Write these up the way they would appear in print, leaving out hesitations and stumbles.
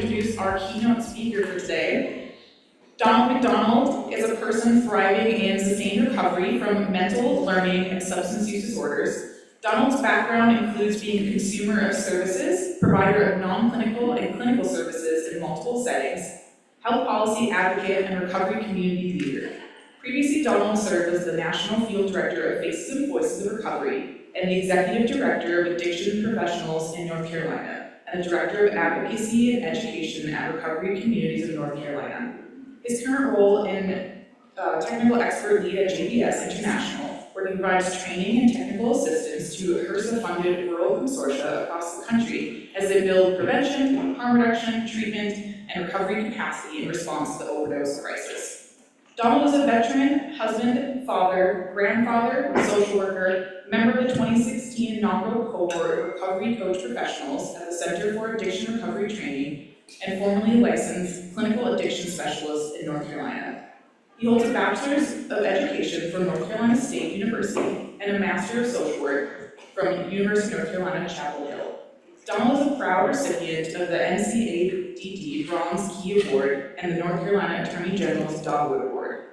introduce our keynote speaker for today. Donald McDonald is a person thriving in sustained recovery from mental, learning, and substance use disorders. Donald's background includes being a consumer of services, provider of non-clinical and clinical services in multiple settings, health policy advocate, and recovery community leader. Previously, Donald served as the National Field Director of Faces and Voices of Recovery and the Executive Director of Addiction Professionals in North Carolina, and the Director of Advocacy and Education at Recovery Communities of North Carolina. His current role in technical expert lead at JBS International, where he provides training and technical assistance to HRSA-funded rural consortia across the country as they build prevention, harm reduction, treatment, and recovery capacity in response to the overdose crisis. Donald is a veteran, husband, father, grandfather, social worker, member of the 2016 inaugural cohort of Recovery Coach Professionals at the Center for Addiction Recovery Training, and formerly licensed clinical addiction specialist in North Carolina. He holds a Bachelor's of Education from North Carolina State University and a Master of Social Work from University of North Carolina, Chapel Hill. Donald is a proud recipient of the NCADD Bronze Key Award and the North Carolina Attorney General's Dogwood Award.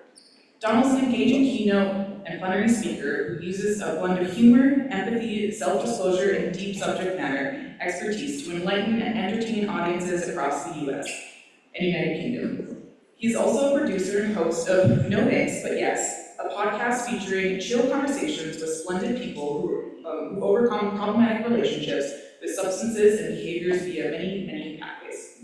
Donald's an engaging keynote and plenary speaker who uses a blend of humor, empathy, self-disclosure, and deep subject matter expertise to enlighten and entertain audiences across the U.S. and United Kingdom. He's also a producer and host of No Thanks, But Yes, a podcast featuring chill conversations with splendid people who overcome problematic relationships with substances and behaviors via many, many pathways.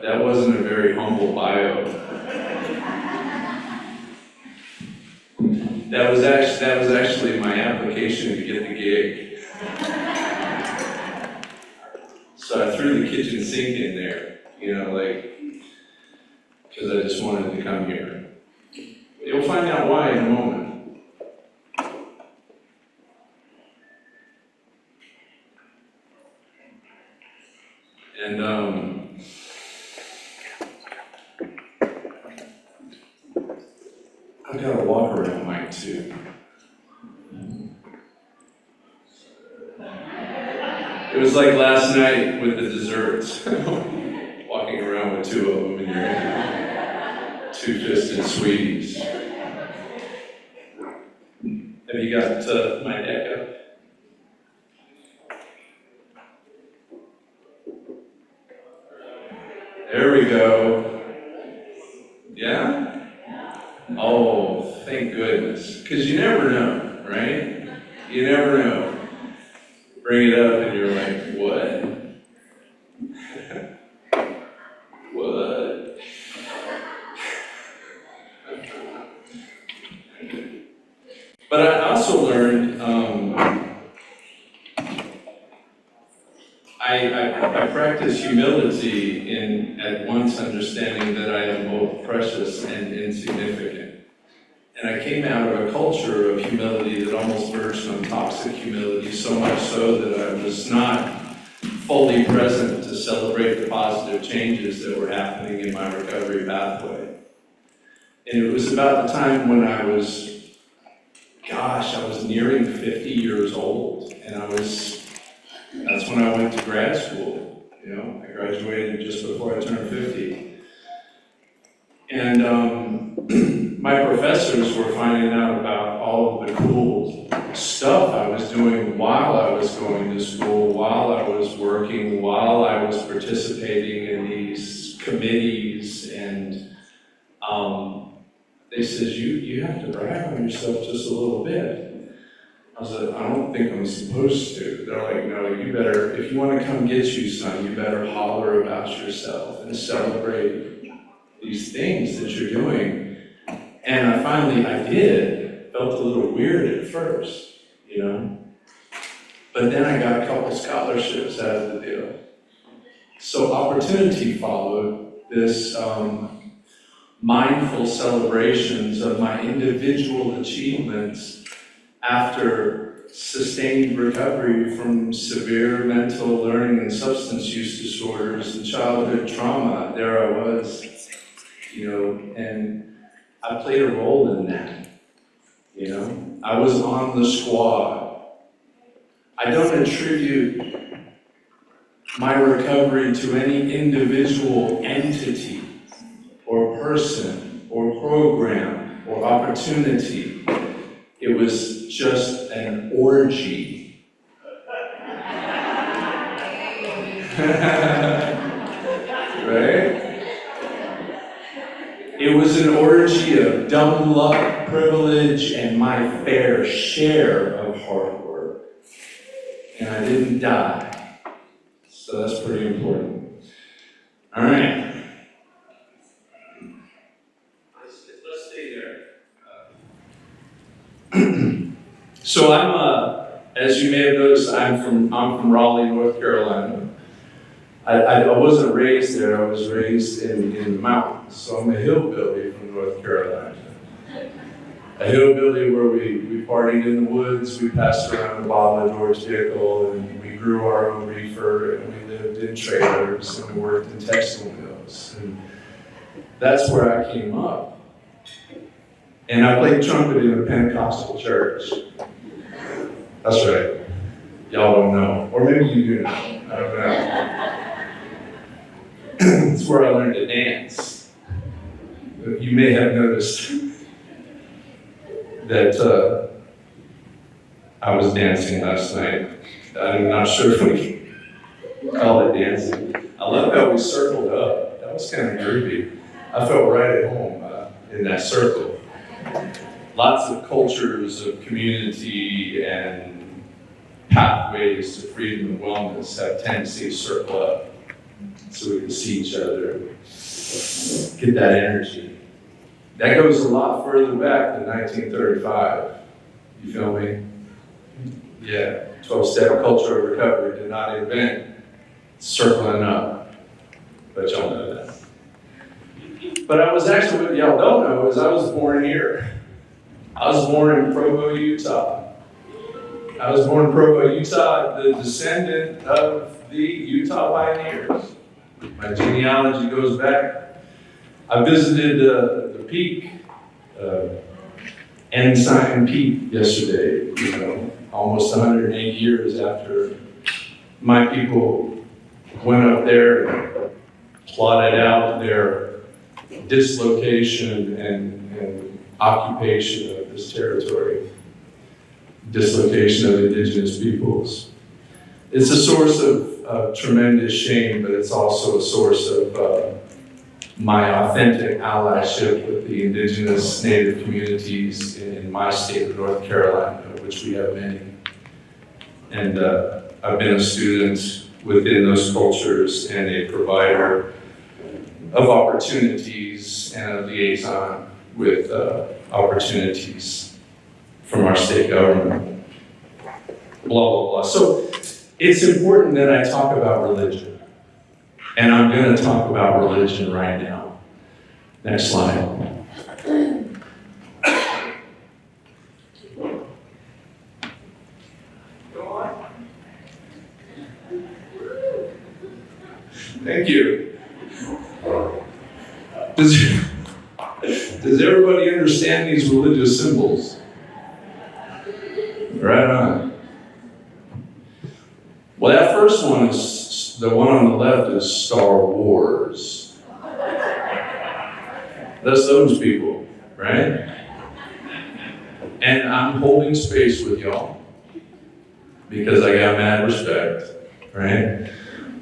That wasn't a very humble bio. That was actually my application to get the gig. So I threw the kitchen sink in there, because I just wanted to come here. You'll find out why in a moment. And I've got a walk around mic too. It was like last night with the desserts. Walking around with two of them in your hand. Two-fisted sweeties. Have you got my deck up? There we go. Yeah? Oh, thank goodness. Because you never know, right? You never know. Bring it up and you're like, what? What? But I also learned, I practice humility in at once understanding that I am both precious and insignificant. And I came out of a culture of humility that almost verged on toxic humility, so much so that I was not fully present to celebrate the positive changes that were happening in my recovery pathway. And it was about the time when I was nearing 50 years old, and that's when I went to grad school. I graduated just before I turned 50. And my professors were finding out about all of the cool stuff I was doing while I was going to school, while I was working, while I was participating in these committees, and they said, you have to brag on yourself just a little bit. I said, I don't think I'm supposed to. They're like, no, you better, if you want to come get you, son, you better holler about yourself and celebrate these things that you're doing. And I did. Felt a little weird at first, But then I got a couple scholarships out of the deal. So opportunity followed, this mindful celebrations of my individual achievements after sustained recovery from severe mental learning and substance use disorders and childhood trauma. There I was, and I played a role in that, I was on the squad. I don't attribute my recovery to any individual entity or person or program or opportunity. It was just an orgy. Right? It was an orgy of dumb luck, privilege, and my fair share of hard work. And I didn't die. So that's pretty important. All right. Let's stay there. So as you may have noticed, I'm from Raleigh, North Carolina. I wasn't raised there. I was raised in the mountains. So I'm a hillbilly from North Carolina. A hillbilly where we partied in the woods, we passed around a Bob and George vehicle, and we grew our own reefer, and we lived in trailers, and we worked in textile mills. And that's where I came up. And I played trumpet in a Pentecostal church. That's right. Y'all don't know. Or maybe you do know. I don't know. It's where I learned to dance. You may have noticed that I was dancing last night. I'm not sure if we can call it dancing. I love how we circled up. That was kind of groovy. I felt right at home in that circle. Lots of cultures of community and pathways to freedom and wellness have tendency to circle up so we can see each other, get that energy. That goes a lot further back than 1935. You feel me? Yeah, 12-step culture of recovery did not invent circling up, but y'all know that. But I was actually, what y'all don't know is I was born here. I was born in Provo, Utah. I was born in Provo, Utah, the descendant of the Utah pioneers. My genealogy goes back. I visited the Peak, Ensign Peak yesterday, almost 108 years after my people went up there and plotted out their dislocation and occupation of this territory, dislocation of indigenous peoples. It's a source of tremendous shame, but it's also a source of my authentic allyship with the indigenous native communities in my state of North Carolina, which we have many. And I've been a student within those cultures and a provider of opportunities and a liaison with opportunities from our state government. Blah, blah, blah. So it's important that I talk about religion. And I'm going to talk about religion right now. Next slide. Thank you. Does everybody understand these religious symbols? Right on. Well, that first one is, the one on the left is Star Wars. That's those people, right? And I'm holding space with y'all because I got mad respect, right?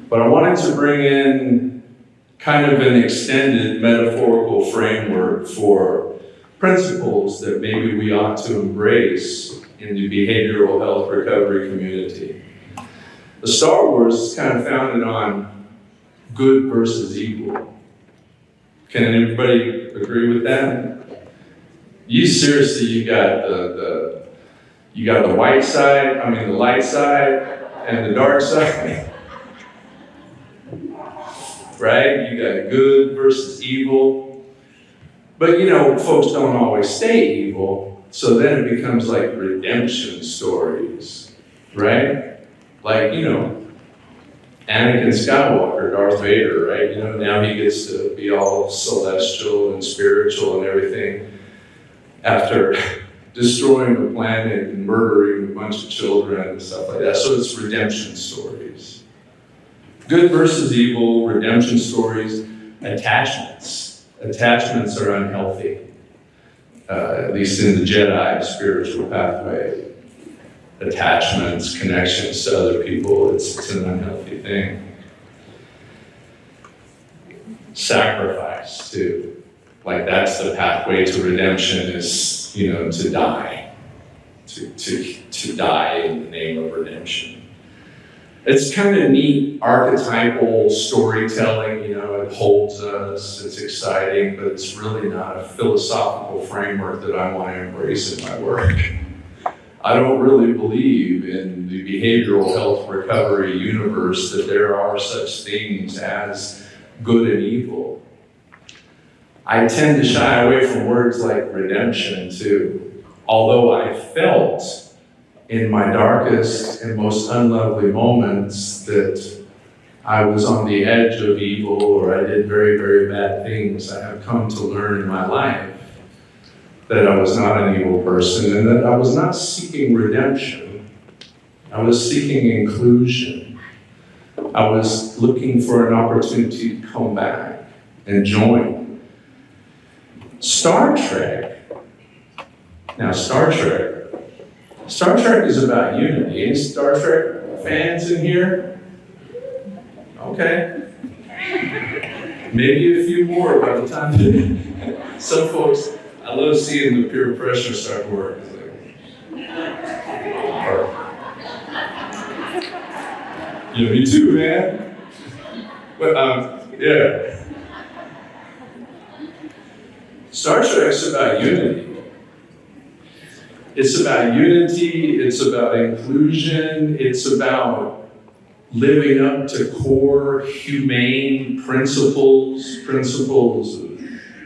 But I wanted to bring in kind of an extended metaphorical framework for principles that maybe we ought to embrace in the behavioral health recovery community. The Star Wars is kind of founded on good versus evil. Can anybody agree with that? You seriously, you got the white side, the light side, and the dark side. Right? You got good versus evil. But folks don't always stay evil. So then it becomes like redemption stories, right? Like, Anakin Skywalker, Darth Vader, right? Now he gets to be all celestial and spiritual and everything after destroying the planet and murdering a bunch of children and stuff like that. So it's redemption stories. Good versus evil, redemption stories, attachments. Attachments are unhealthy, at least in the Jedi spiritual pathway. Attachments, connections to other people, it's an unhealthy thing. Sacrifice, too. Like that's the pathway to redemption is, to die. To die in the name of redemption. It's kind of neat archetypal storytelling, it holds us, it's exciting, but it's really not a philosophical framework that I want to embrace in my work. I don't really believe in the behavioral health recovery universe that there are such things as good and evil. I tend to shy away from words like redemption too, although I felt in my darkest and most unlovely moments that I was on the edge of evil or I did very, very bad things. I have come to learn in my life that I was not an evil person and that I was not seeking redemption. I was seeking inclusion. I was looking for an opportunity to come back and join. Star Trek. Now, Star Trek is about unity. Any Star Trek fans in here? Okay. Maybe a few more by the time. Some folks, I love seeing the peer pressure start to work. It's like, me too, man. But yeah. Star Trek's about unity. It's about unity, it's about inclusion, it's about living up to core humane principles of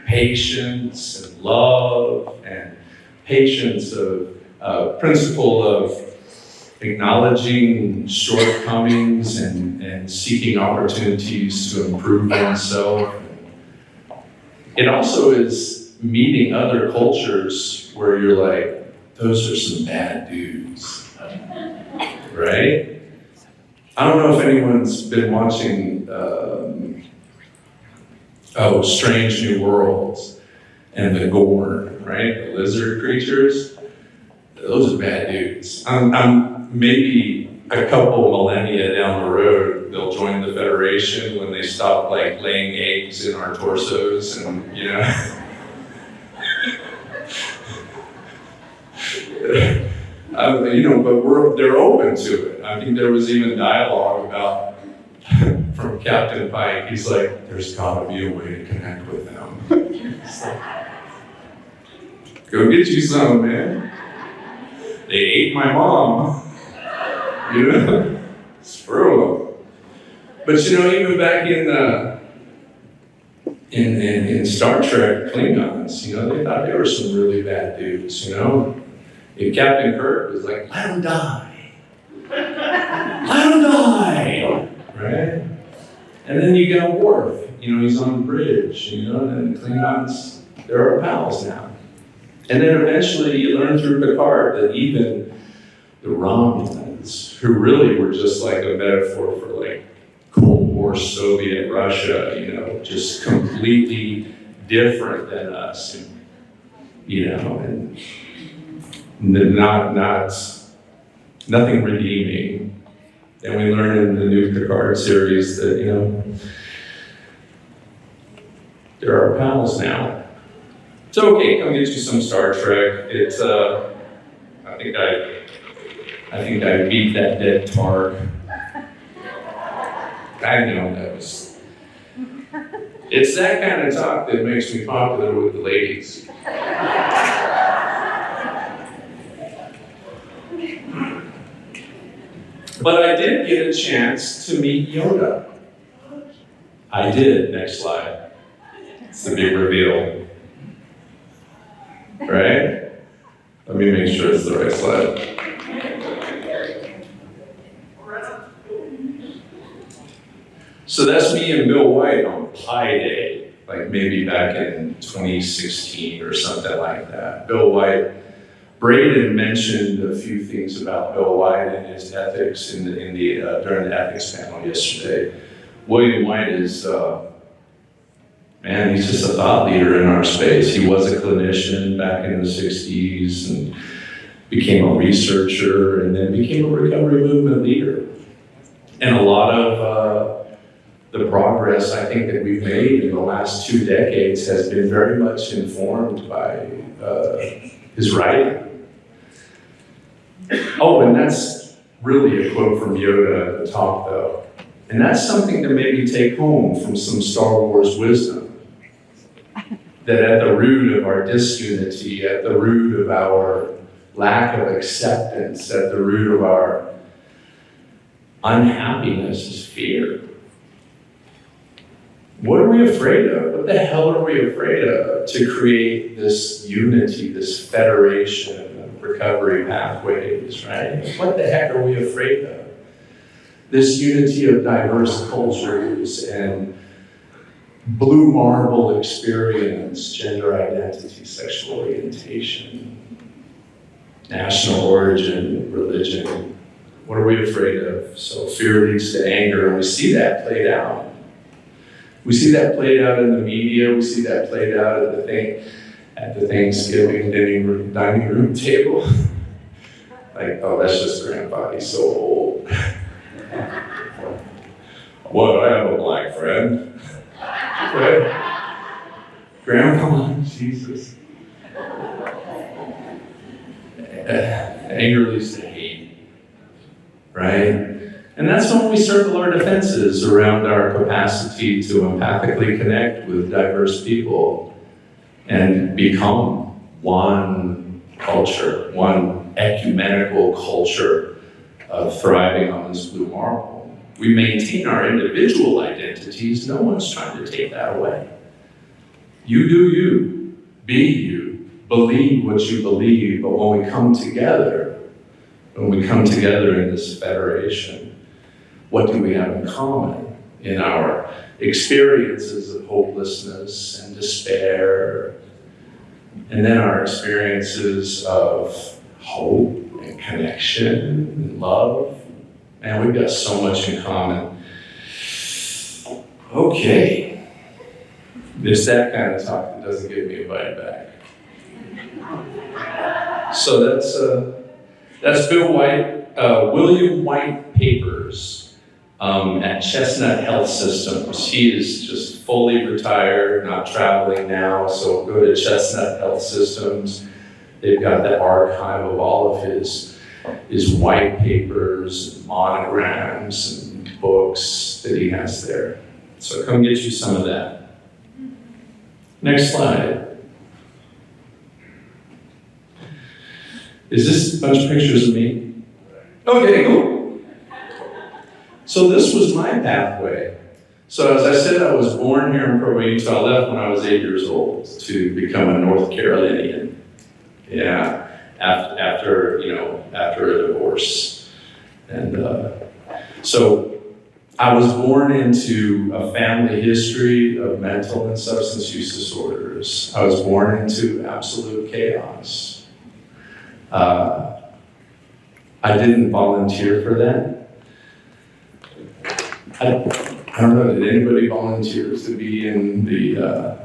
patience and love and patience of principle of acknowledging shortcomings and seeking opportunities to improve oneself. It also is meeting other cultures where you're like, those are some bad dudes, right? I don't know if anyone's been watching Strange New Worlds and the Gorn, right? The lizard creatures. Those are bad dudes. I'm maybe a couple millennia down the road, they'll join the Federation when they stop laying eggs in our torsos and but they're open to it. I think there was even dialogue about from Captain Pike. He's like, "There's got to be a way to connect with them." Go get you some, man. They ate my mom. Screw them. But even back in Star Trek, Klingons, they thought they were some really bad dudes, And Captain Kirk was like, let him die. Let him die. Right? And then you got Worf, he's on the bridge, and the Klingons, they're our pals now. And then eventually you learn through Picard that even the Romulans, who really were just like a metaphor for Cold War Soviet Russia, just completely different than us, and nothing redeeming. And we learn in the new Picard series that, they're our pals now. So okay, come get you some Star Trek. It's I think I beat that dead Targ. I know that was. It's that kind of talk that makes me popular with the ladies. But I did get a chance to meet Yoda. I did. Next slide. It's the big reveal. Right? Let me make sure it's the right slide. So that's me and Bill White on Pi Day, like maybe back in 2016 or something like that. Bill White, Braden mentioned a few things about Bill White and his ethics during the ethics panel yesterday. William White is, he's just a thought leader in our space. He was a clinician back in the 60s and became a researcher and then became a recovery movement leader. And a lot of the progress I think that we've made in the last 2 decades has been very much informed by his writing. Oh, and that's really a quote from Yoda at the top, though. And that's something to maybe take home from some Star Wars wisdom. That at the root of our disunity, at the root of our lack of acceptance, at the root of our unhappiness is fear. What are we afraid of? What the hell are we afraid of to create this unity, this federation of recovery pathways, right? What the heck are we afraid of? This unity of diverse cultures and blue marble experience, gender identity, sexual orientation, national origin, religion. What are we afraid of? So fear leads to anger, and we see that played out. We see that played out in the media. We see that played out at the Thanksgiving dining room table. Like, oh, that's just grandpa, he's so old. What, I have a black friend. Grandpa, Jesus. Anger leads to hate, right? And that's when we circle our defenses around our capacity to empathically connect with diverse people and become one culture, one ecumenical culture of thriving on this blue marble. We maintain our individual identities. No one's trying to take that away. You do you, be you, believe what you believe, but when we come together in this federation, what do we have in common in our experiences of hopelessness and despair, and then our experiences of hope and connection and love? Man, we've got so much in common. Okay. It's that kind of talk that doesn't get me invited back. So that's Bill White, William White Papers. At Chestnut Health Systems. He is just fully retired, not traveling now, so go to Chestnut Health Systems. They've got the archive of all of his white papers, and monograms, and books that he has there. So come get you some of that. Next slide. Is this a bunch of pictures of me? Okay, cool. So this was my pathway. So as I said, I was born here in Provo, Utah. I left when I was 8 years old to become a North Carolinian. Yeah, after a divorce. And so I was born into a family history of mental and substance use disorders. I was born into absolute chaos. I didn't volunteer for that. I don't know, did anybody volunteer to be in the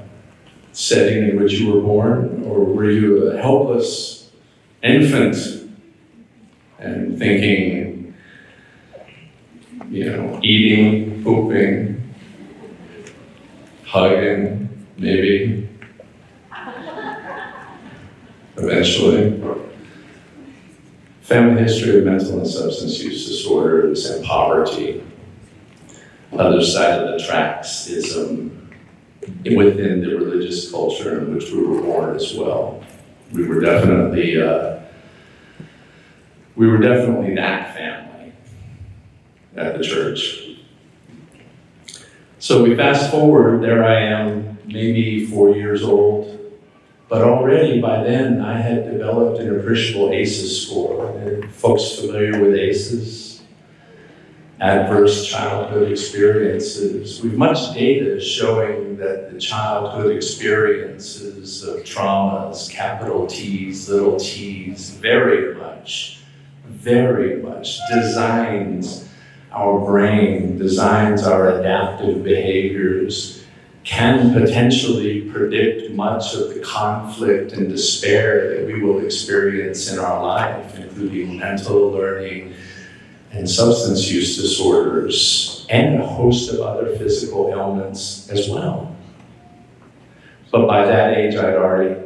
setting in which you were born? Or were you a helpless infant and thinking, eating, pooping, hugging, maybe, eventually? Family history of mental and substance use disorders and poverty. Other side of the tracks is within the religious culture in which we were born as well. We were definitely that family at the church. So we fast forward, there I am, maybe 4 years old, But already by then, I had developed an appreciable ACEs score. Are folks familiar with ACEs? Adverse childhood experiences. We've much data showing that the childhood experiences of traumas, capital T's, little t's, very much designs our brain, designs our adaptive behaviors, can potentially predict much of the conflict and despair that we will experience in our life, including mental, learning, and substance use disorders, and a host of other physical ailments as well. But by that age, I'd already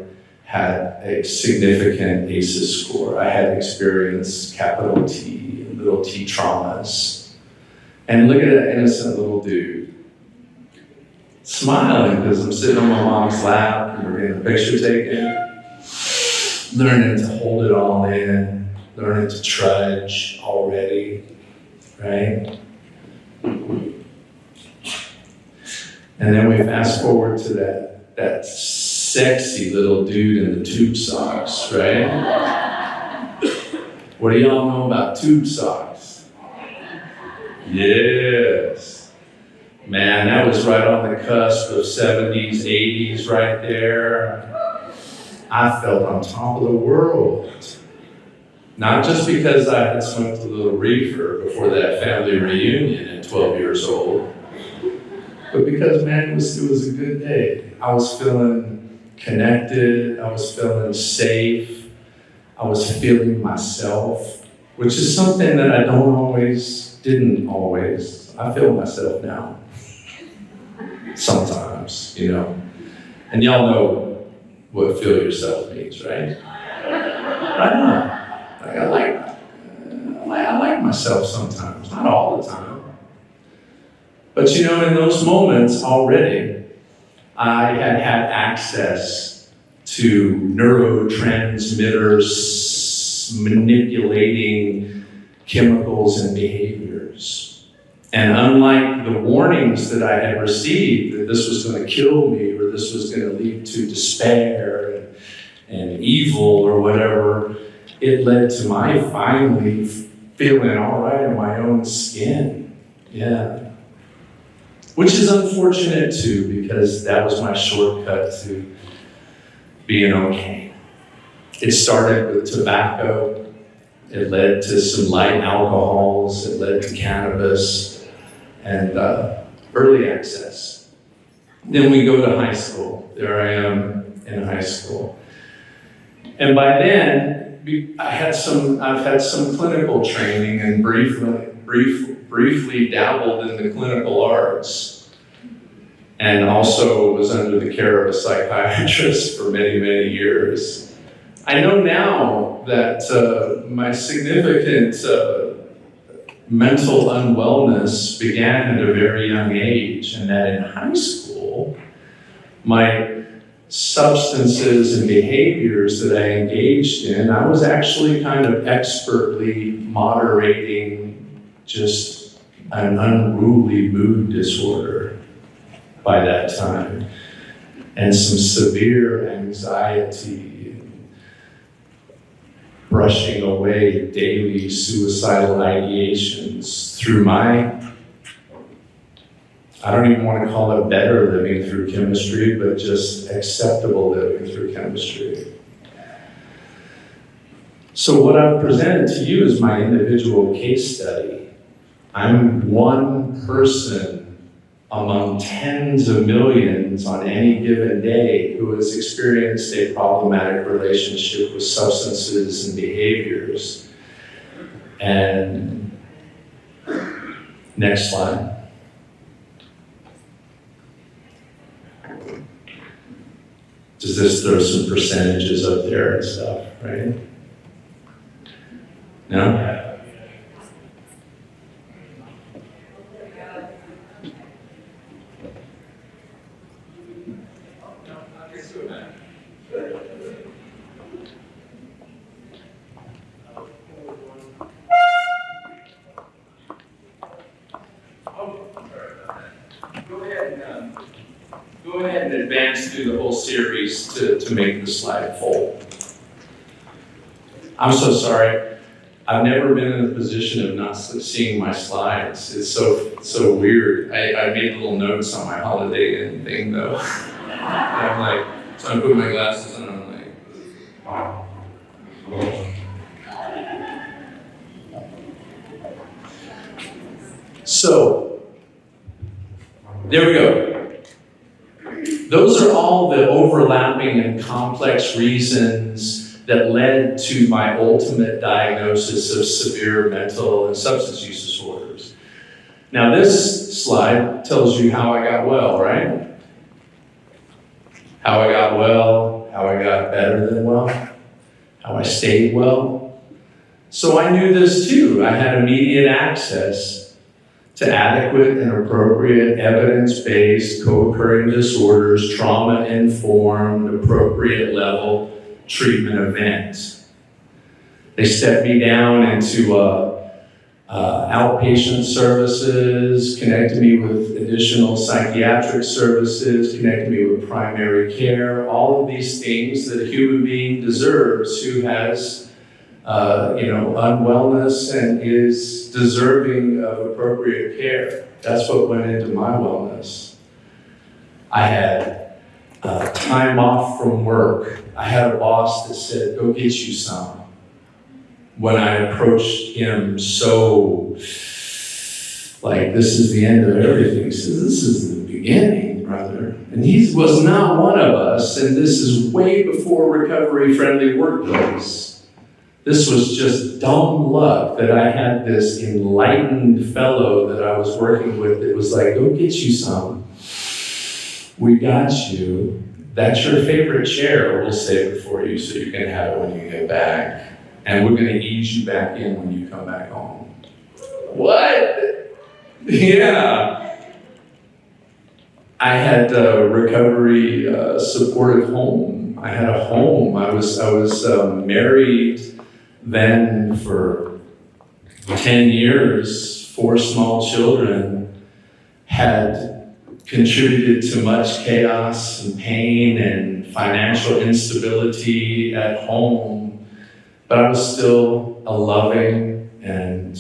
had a significant ACEs score. I had experienced capital T and little t traumas. And look at that innocent little dude, smiling because I'm sitting on my mom's lap and we're getting a picture taken, learning to hold it all in, learning to trudge already, right? And then we fast forward to that sexy little dude in the tube socks, right? What do y'all know about tube socks? Yes. Man, that was right on the cusp of 70s, 80s right there. I felt on top of the world. Not just because I had smoked a little reefer before that family reunion at 12 years old, but because, man, it was a good day. I was feeling connected, I was feeling safe, I was feeling myself, which is something that I didn't always. I feel myself now. Sometimes, you know. And y'all know what feel yourself means, right? I know. I like myself sometimes, not all the time. But you know, in those moments already, I had had access to neurotransmitters manipulating chemicals and behaviors. And unlike the warnings that I had received that this was going to kill me or this was going to lead to despair and evil or whatever, it led to my finally feeling all right in my own skin. Yeah. Which is unfortunate too, because that was my shortcut to being okay. It started with tobacco. It led to some light alcohols. It led to cannabis and early access. Then we go to high school. There I am in high school. And by then, I've had some clinical training and briefly dabbled in the clinical arts, and also was under the care of a psychiatrist for many, many years. I know now that my significant mental unwellness began at a very young age, and that in high school, my substances and behaviors that I engaged in, I was actually kind of expertly moderating just an unruly mood disorder by that time, and some severe anxiety, brushing away daily suicidal ideations through I don't even want to call it better living through chemistry, but just acceptable living through chemistry. So what I've presented to you is my individual case study. I'm one person among tens of millions on any given day who has experienced a problematic relationship with substances and behaviors. And next slide. Does this throw some percentages up there and stuff, right? No? Go ahead ahead and advance through the whole series to make the slide full. I'm so sorry. I've never been in a position of not seeing my slides. It's so weird. I made little notes on my Holiday Inn thing though. And I'm like, so I put my glasses on and I'm like, wow. So, there we go. Those are all the overlapping and complex reasons that led to my ultimate diagnosis of severe mental and substance use disorders. Now this slide tells you how I got well, right? How I got well, how I got better than well, how I stayed well. So I knew this too. I had immediate access to adequate and appropriate evidence-based co-occurring disorders, trauma-informed, appropriate level treatment events. They stepped me down into outpatient services, connected me with additional psychiatric services, connected me with primary care, all of these things that a human being deserves who has unwellness and is deserving of appropriate care. That's what went into my wellness. I had time off from work. I had a boss that said, go get you some. When I approached him so, like, this is the end of everything, he says, this is the beginning, brother. And he was not one of us, and this is way before recovery-friendly workplace. This was just dumb luck that I had this enlightened fellow that I was working with that was like, go get you some. We got you. That's your favorite chair. We'll save it for you so you can have it when you get back. And we're going to ease you back in when you come back home. What? Yeah. I had a recovery supportive home. I had a home. I was married then for 10 years, 4 small children, had contributed to much chaos and pain and financial instability at home, but I was still a loving and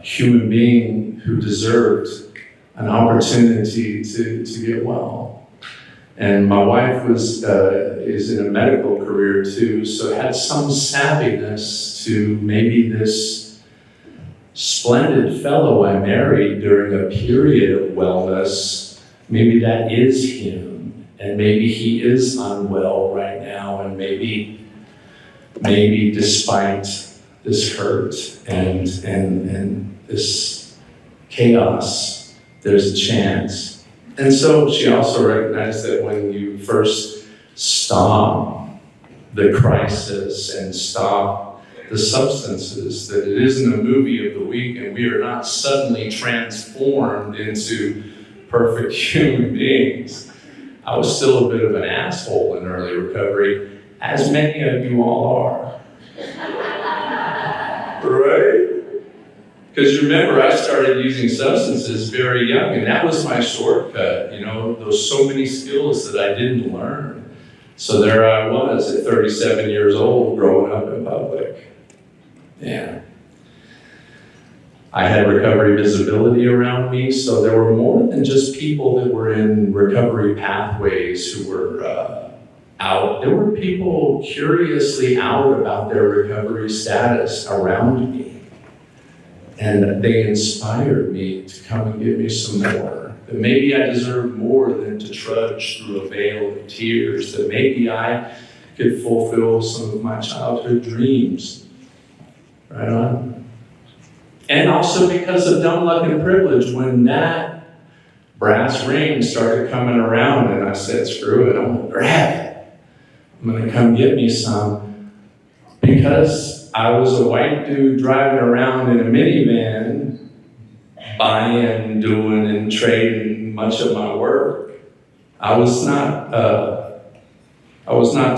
human being who deserved an opportunity to get well. And my wife is in a medical career too, so had some savviness to maybe this splendid fellow I married during a period of wellness, maybe that is him, and maybe he is unwell right now, and maybe despite this hurt and this chaos, there's a chance. And so she also recognized that when you first stop the crisis and stop the substances, that it isn't a movie of the week and we are not suddenly transformed into perfect human beings. I was still a bit of an asshole in early recovery, as many of you all are. Right? Because remember, I started using substances very young, and that was my shortcut. Those so many skills that I didn't learn. So there I was at 37 years old, growing up in public. Yeah. I had recovery visibility around me, so there were more than just people that were in recovery pathways who were out. There were people curiously out about their recovery status around me. And they inspired me to come and give me some more. That maybe I deserved more than to trudge through a veil of tears. That maybe I could fulfill some of my childhood dreams. Right on. And also because of dumb luck and privilege, when that brass ring started coming around and I said, screw it, I'm gonna grab it. I'm gonna come get me some. Because I was a white dude driving around in a minivan, buying, doing, and trading much of my work. I was not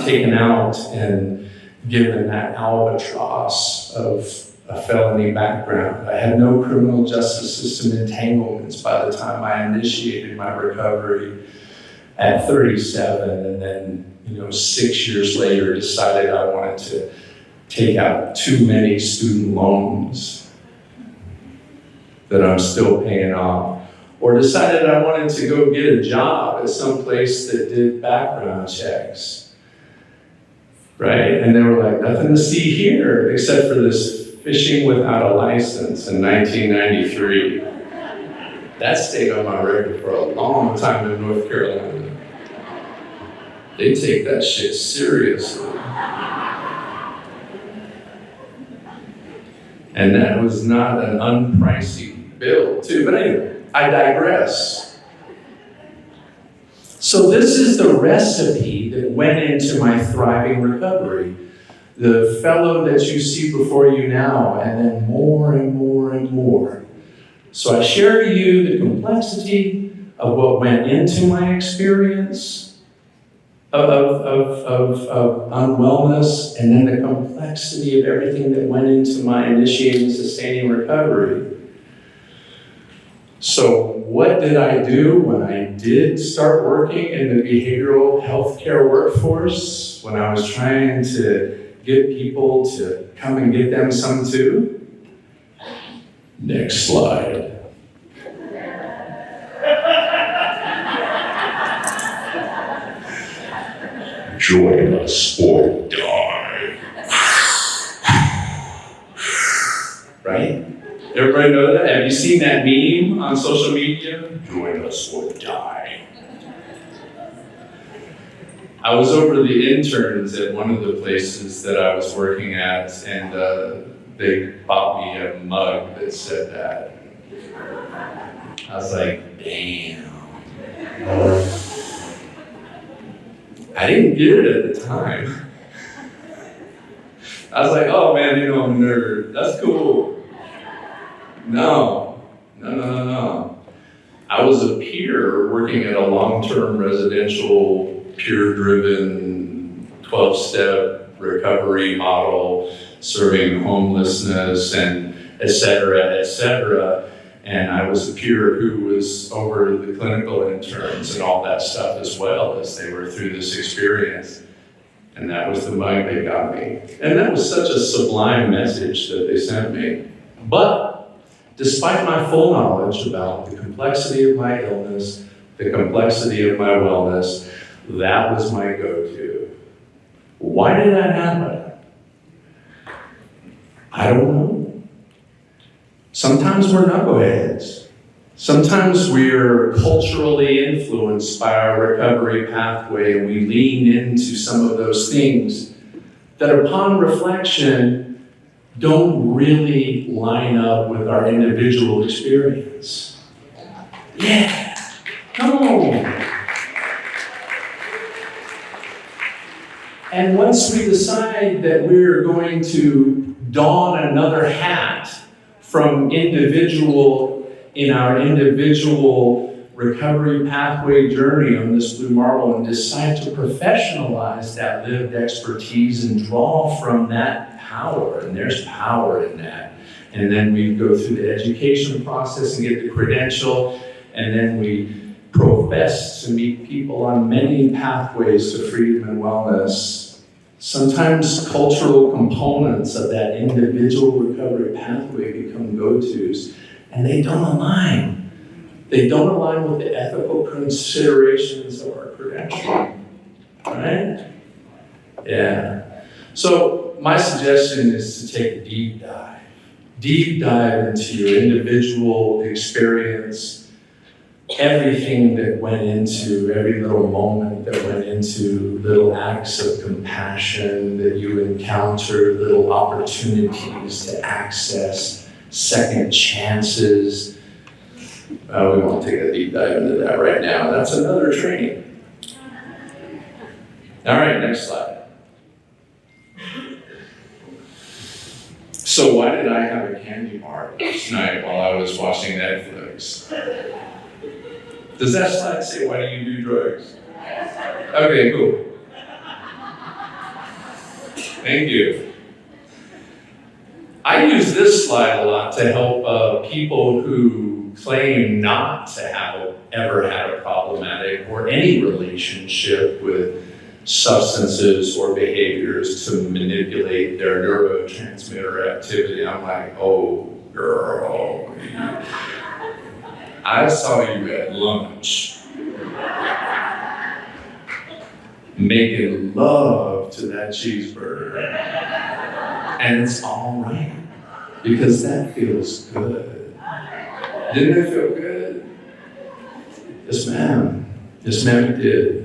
taken out and given that albatross of a felony background. I had no criminal justice system entanglements by the time I initiated my recovery. at 37, and then 6 years later decided I wanted to take out too many student loans that I'm still paying off, or decided I wanted to go get a job at some place that did background checks, right? And they were like, nothing to see here except for this fishing without a license in 1993. That stayed on my record for a long time in North Carolina. They take that shit seriously. And that was not an unpricey bill, too. But anyway, I digress. So this is the recipe that went into my thriving recovery. The fellow that you see before you now, and then more and more and more. So I share to you the complexity of what went into my experience of unwellness, and then the complexity of everything that went into my initiating, sustaining recovery. So what did I do when I did start working in the behavioral healthcare workforce, when I was trying to get people to come and get them some too? Next slide. Join us or die. Right? Everybody know that? Have you seen that meme on social media? Join us or die. I was over the interns at one of the places that I was working at, and they bought me a mug that said that. I was like, damn. I didn't get it at the time. I was like, oh man, I'm a nerd. That's cool. No. I was a peer working at a long-term residential, peer-driven 12-step recovery model, serving homelessness and et cetera. And I was a peer who was over the clinical interns and all that stuff as well as they were through this experience. And that was the mug they got me. And that was such a sublime message that they sent me. But despite my full knowledge about the complexity of my illness, the complexity of my wellness, that was my go-to. Why did that happen? I don't know. Sometimes we're knuckleheads. Sometimes we're culturally influenced by our recovery pathway, and we lean into some of those things that upon reflection don't really line up with our individual experience. Yeah, come on. And once we decide that we're going to don another hat from in our individual recovery pathway journey on this blue marble, and decide to professionalize that lived expertise and draw from that power, and there's power in that. And then we go through the education process and get the credential, and then we profess to meet people on many pathways to freedom and wellness. Sometimes cultural components of that individual recovery pathway become go-tos, and they don't align. They don't align with the ethical considerations of our credential, right? Yeah. So my suggestion is to take a deep dive into your individual experience, everything that went into, every little moment that went into, little acts of compassion that you encountered, little opportunities to access second chances. We won't take a deep dive into that right now. That's another training. All right, next slide. So why did I have a candy bar last night while I was watching Netflix? Does that slide say, why do you do drugs? Okay, cool. Thank you. I use this slide a lot to help people who claim not to have ever had a problematic or any relationship with substances or behaviors to manipulate their neurotransmitter activity. I'm like, oh, girl, I saw you at lunch making love to that cheeseburger. And it's all right, because that feels good. Didn't it feel good? Yes, ma'am. Yes, ma'am, it did.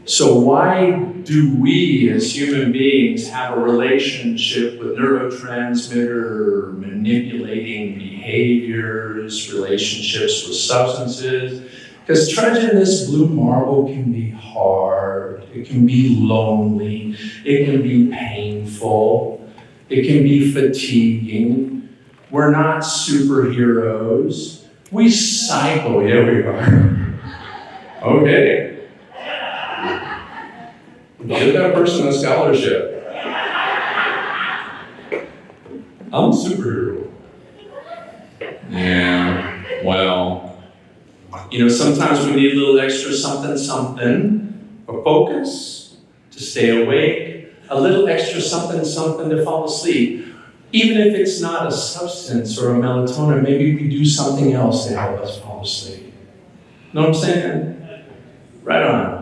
So why do we as human beings have a relationship with neurotransmitter manipulating behaviors, relationships with substances? Because trudging this blue marble can be hard, it can be lonely, it can be painful, it can be fatiguing. We're not superheroes. We cycle, yeah we are. Okay. Give that person a scholarship. I'm a superhero. Yeah, well, sometimes we need a little extra something for focus, to stay awake, a little extra something to fall asleep. Even if it's not a substance or a melatonin, maybe we do something else to help us fall asleep. Know what I'm saying? Right on.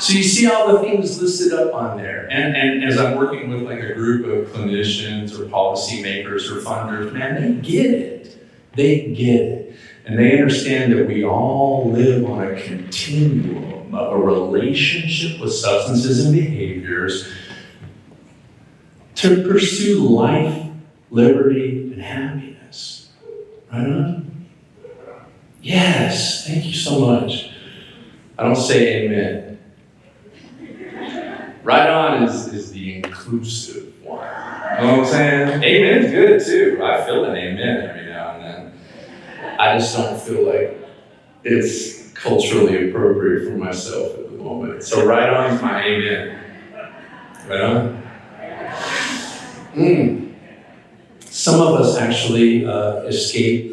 So you see all the things listed up on there. And as I'm working with like a group of clinicians or policymakers or funders, man, they get it. They get it. And they understand that we all live on a continuum of a relationship with substances and behaviors to pursue life, liberty, and happiness. Right on? Yes, thank you so much. I don't say amen. Right on is the inclusive one. You know what I'm saying? Amen's good too. I feel an amen every now and then. I just don't feel like it's culturally appropriate for myself at the moment. So right on is my amen. Right on? Some of us actually escape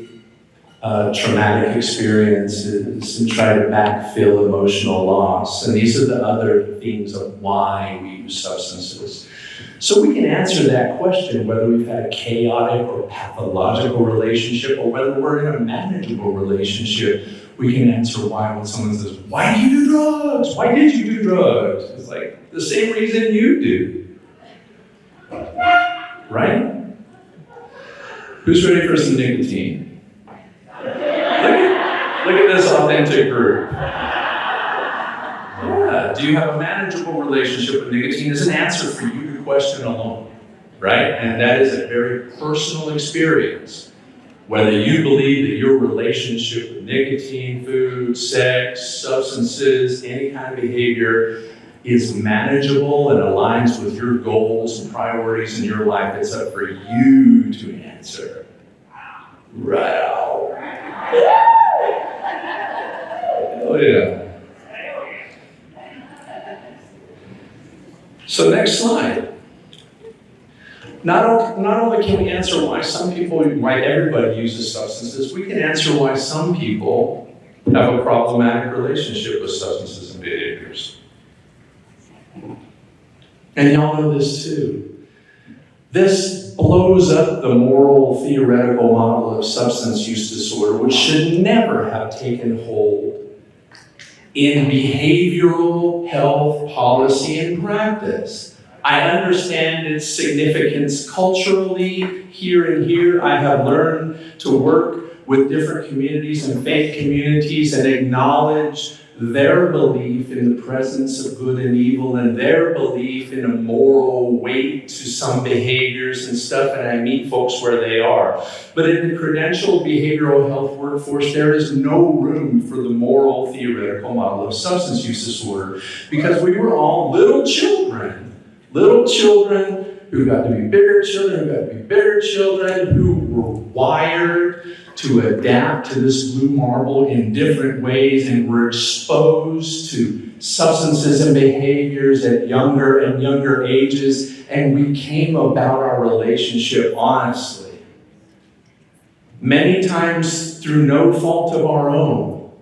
traumatic experiences and try to backfill emotional loss. And these are the other themes of why we use substances. So we can answer that question, whether we've had a chaotic or pathological relationship or whether we're in a manageable relationship. We can answer why when someone says, why do you do drugs? Why did you do drugs? It's like the same reason you do. Right? Who's ready for some nicotine? Look at this authentic group. Yeah. Do you have a manageable relationship with nicotine? Is an answer for you to question alone, right? And that is a very personal experience. Whether you believe that your relationship with nicotine, food, sex, substances, any kind of behavior is manageable and aligns with your goals and priorities in your life, it's up for you to answer. Right out. Oh yeah. So next slide. Not only can we answer why everybody uses substances, we can answer why some people have a problematic relationship with substances and behaviors. And y'all know this too. This blows up the moral theoretical model of substance use disorder, which should never have taken hold in behavioral health policy and practice. I understand its significance culturally here and here. I have learned to work with different communities and faith communities and acknowledge their belief in the presence of good and evil and their belief in a moral weight to some behaviors and stuff, and I meet folks where they are. But in the credentialed behavioral health workforce, there is no room for the moral theoretical model of substance use disorder because we were all little children who got to be bigger children, who were wired to adapt to this blue marble in different ways and were exposed to substances and behaviors at younger and younger ages, and we came about our relationship honestly. many times through no fault of our own.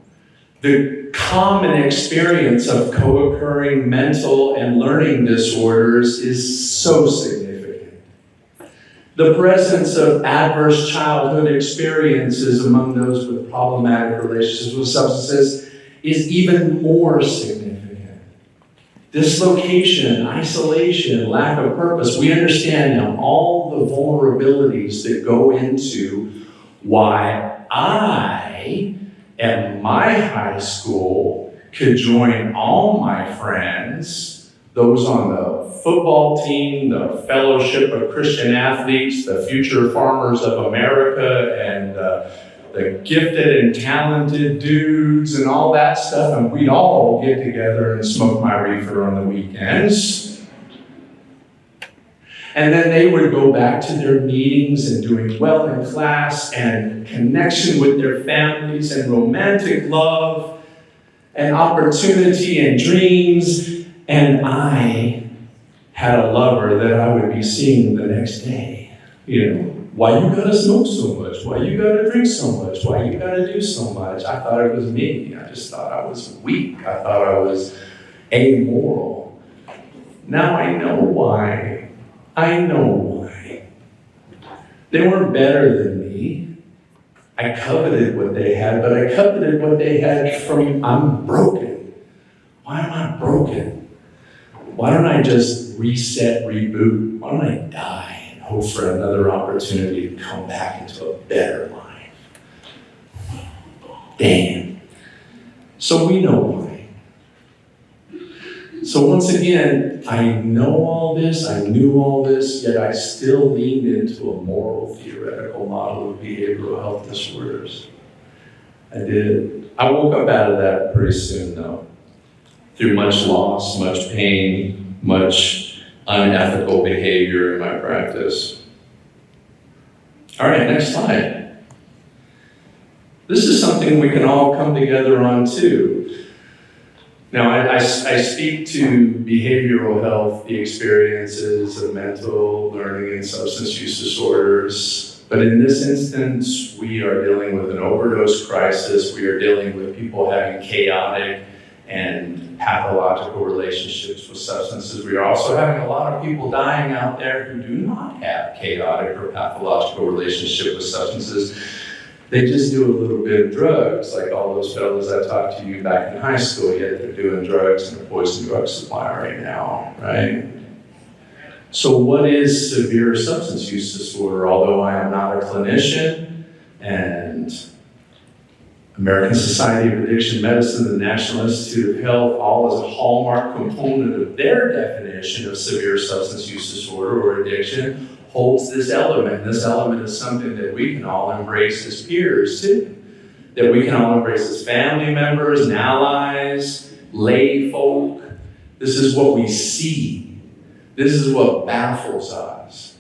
The common experience of co-occurring mental and learning disorders is so significant. The presence of adverse childhood experiences among those with problematic relationships with substances is even more significant. Dislocation, isolation, lack of purpose. We understand now all the vulnerabilities that go into why I, at my high school, could join all my friends, those on the football team, the Fellowship of Christian Athletes, the Future Farmers of America, and the gifted and talented dudes and all that stuff, and we'd all get together and smoke my reefer on the weekends. And then they would go back to their meetings and doing well in class and connection with their families and romantic love and opportunity and dreams. And I had a lover that I would be seeing the next day. You know, why you gotta smoke so much? Why you gotta drink so much? Why you gotta do so much? I thought it was me. I just thought I was weak. I thought I was amoral. Now I know why. I know why. They weren't better than me. I coveted what they had, but I coveted what they had from, I'm broken. Why am I broken? Why don't I just reset, reboot? Why don't I die and hope for another opportunity to come back into a better life? Damn. So we know why. So once again, I know all this, I knew all this, yet I still leaned into a moral theoretical model of behavioral health disorders. I did. I woke up out of that pretty soon though. Through much loss, much pain, much unethical behavior in my practice. All right, next slide. This is something we can all come together on too. Now, I speak to behavioral health, the experiences of mental, learning, and substance use disorders. But in this instance, we are dealing with an overdose crisis. We are dealing with people having chaotic and pathological relationships with substances. We are also having a lot of people dying out there who do not have chaotic or pathological relationship with substances. They just do a little bit of drugs, like all those fellas I talked to you back in high school, yet they're doing drugs in a poison drug supply right now, right? So what is severe substance use disorder? Although I am not a clinician, and American Society of Addiction Medicine, the National Institute of Health, all as a hallmark component of their definition of severe substance use disorder or addiction, holds this element. This element is something that we can all embrace as peers too. That we can all embrace as family members and allies, lay folk. This is what we see. This is what baffles us.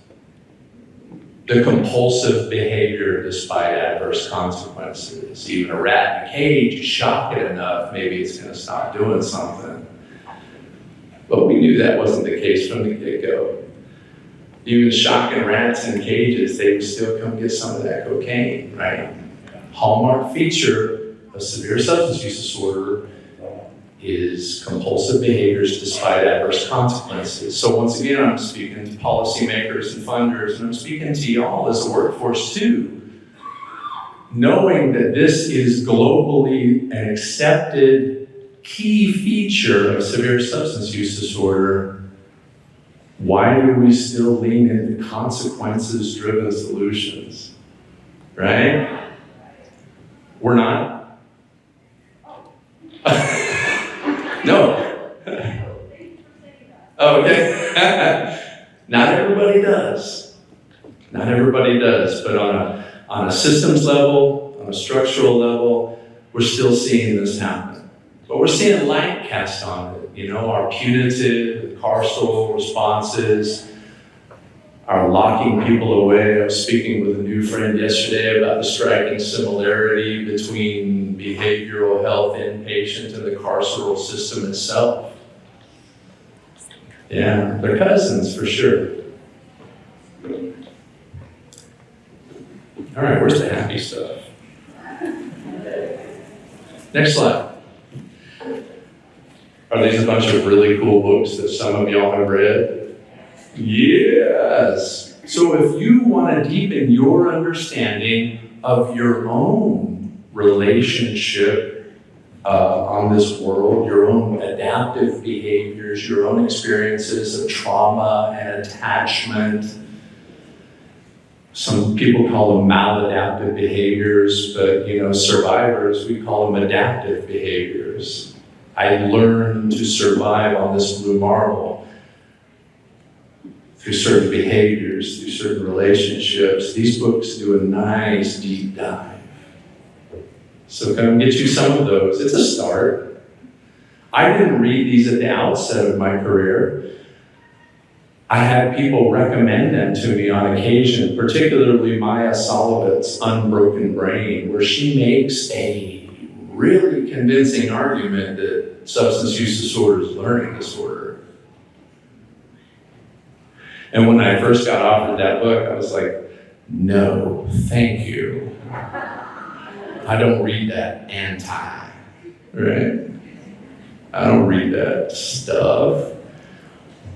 The compulsive behavior despite adverse consequences. Even a rat in a cage, you shock it enough, maybe it's going to stop doing something. But we knew that wasn't the case from the get-go. Even shocking rats in cages, they would still come get some of that cocaine, right? Hallmark feature of severe substance use disorder is compulsive behaviors despite adverse consequences. So once again, I'm speaking to policymakers and funders, and I'm speaking to y'all as a workforce too. Knowing that this is globally an accepted key feature of severe substance use disorder, why do we still lean into consequences-driven solutions, right? We're not. No. Oh, okay. Not everybody does. Not everybody does, but on a systems level, on a structural level, we're still seeing this happen. But we're seeing light cast on it. You know, our punitive, carceral responses are locking people away. I was speaking with a new friend yesterday about the striking similarity between behavioral health inpatient and the carceral system itself. Yeah, they're cousins for sure. All right, where's the happy stuff? Next slide. Are these a bunch of really cool books that some of y'all have read? Yes. So if you want to deepen your understanding of your own relationship on this world, your own adaptive behaviors, your own experiences of trauma and attachment. Some people call them maladaptive behaviors, but survivors, we call them adaptive behaviors. I learned to survive on this blue marble through certain behaviors, through certain relationships. These books do a nice deep dive. So come get you some of those. It's a start. I didn't read these at the outset of my career. I had people recommend them to me on occasion, particularly Maya Solovet's Unbroken Brain, where she makes a really convincing argument that substance use disorder is a learning disorder. And when I first got offered that book, I was like, no, thank you. I don't read that right? I don't read that stuff.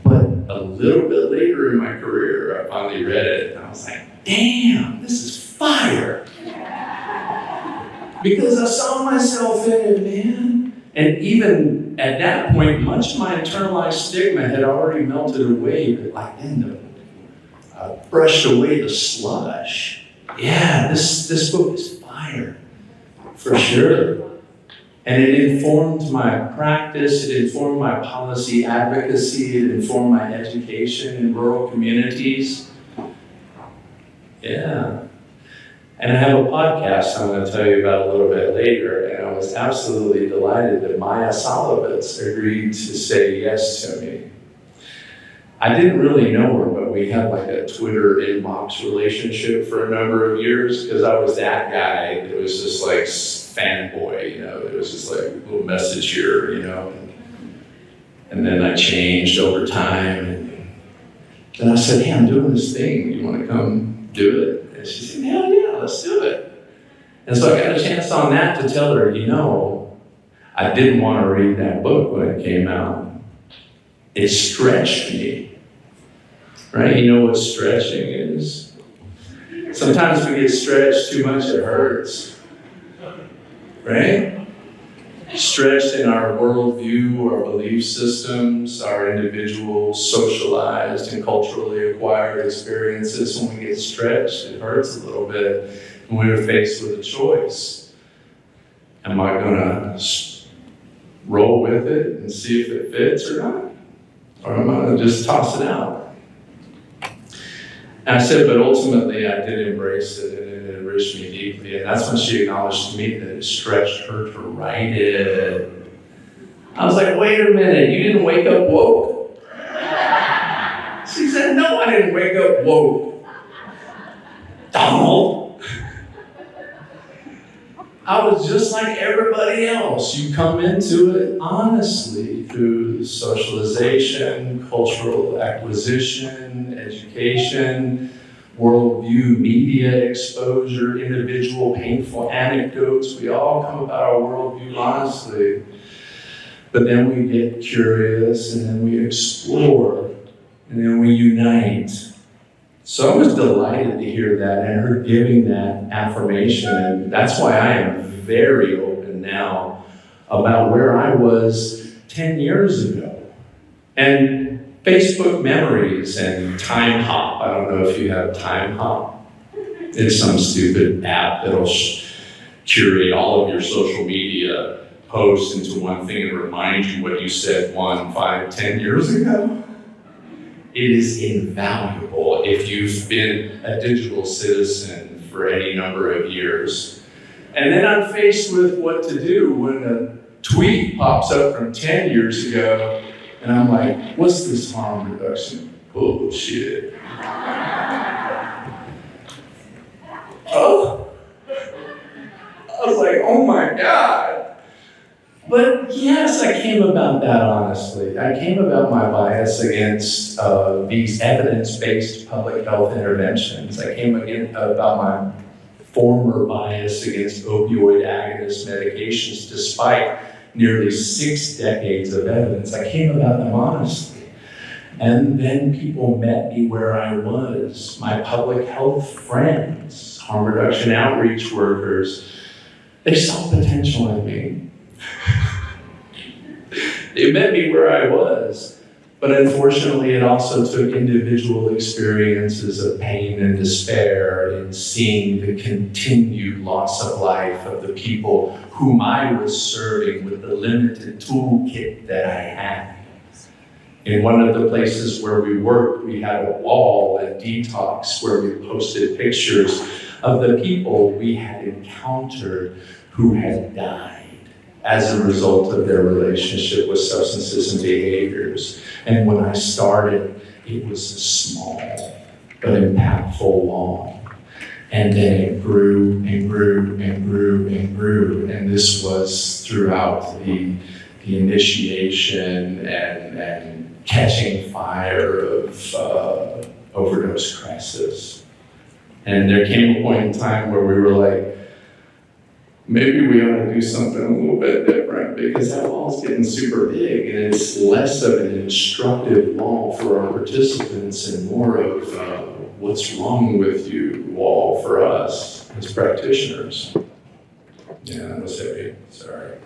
But a little bit later in my career, I finally read it, and I was like, damn, this is fire. Because I saw myself in it, man. And even at that point, much of my internalized stigma had already melted away, but like then I brushed away the slush. Yeah, this book is fire, for sure. And it informed my practice, it informed my policy advocacy, it informed my education in rural communities. Yeah. And I have a podcast I'm going to tell you about a little bit later, and I was absolutely delighted that Maya Solovet's agreed to say yes to me. I didn't really know her, but we had like a Twitter inbox relationship for a number of years because I was that guy that was just like fanboy, it was just like a little message here, and then I changed over time, and then I said, hey, I'm doing this thing, you want to come do it? And she said, hell yeah, let's do it. And so I got a chance on that to tell her, I didn't want to read that book when it came out. It stretched me, right? You know what stretching is? Sometimes we get stretched too much, it hurts. Right? Stretched in our worldview, our belief systems, our individual socialized and culturally acquired experiences. When we get stretched, it hurts a little bit. And we're faced with a choice. Am I going to roll with it and see if it fits or not? Or am I going to just toss it out? And I said, but ultimately I did embrace it, and it enriched me deeply. And that's when she acknowledged to me that it stretched her to write it. I was like, wait a minute, you didn't wake up woke? She said, no, I didn't wake up woke. Donald. I was just like everybody else. You come into it honestly through socialization, cultural acquisition, education, worldview, media exposure, individual painful anecdotes. We all come about our worldview honestly. But then we get curious, and then we explore, and then we unite. So I was delighted to hear that and her giving that affirmation, and that's why I am very open now about where I was 10 years ago. And Facebook memories and Time Hop. I don't know if you have Time Hop. It's some stupid app that'll curate all of your social media posts into one thing and remind you what you said 1, 5, 10 years ago. It is invaluable if you've been a digital citizen for any number of years. And then I'm faced with what to do when a tweet pops up from 10 years ago, and I'm like, what's this harm reduction bullshit? Oh, I was like, oh my God. But yes, I came about that honestly. I came about my bias against these evidence-based public health interventions. I came about my former bias against opioid agonist medications despite nearly 6 decades of evidence. I came about them honestly. And then people met me where I was. My public health friends, harm reduction outreach workers, they saw potential in me. They met me where I was. But unfortunately, it also took individual experiences of pain and despair in seeing the continued loss of life of the people whom I was serving with the limited toolkit that I had. In one of the places where we worked, we had a wall at Detox where we posted pictures of the people we had encountered who had died as a result of their relationship with substances and behaviors. And when I started, it was a small but impactful wall. And then it grew and grew and grew and grew. And this was throughout the initiation and catching fire of overdose crisis. And there came a point in time where we were like, maybe we ought to do something a little bit different because that wall's getting super big and it's less of an instructive wall for our participants and more of what's wrong with you wall for us as practitioners. Yeah, that was heavy, sorry.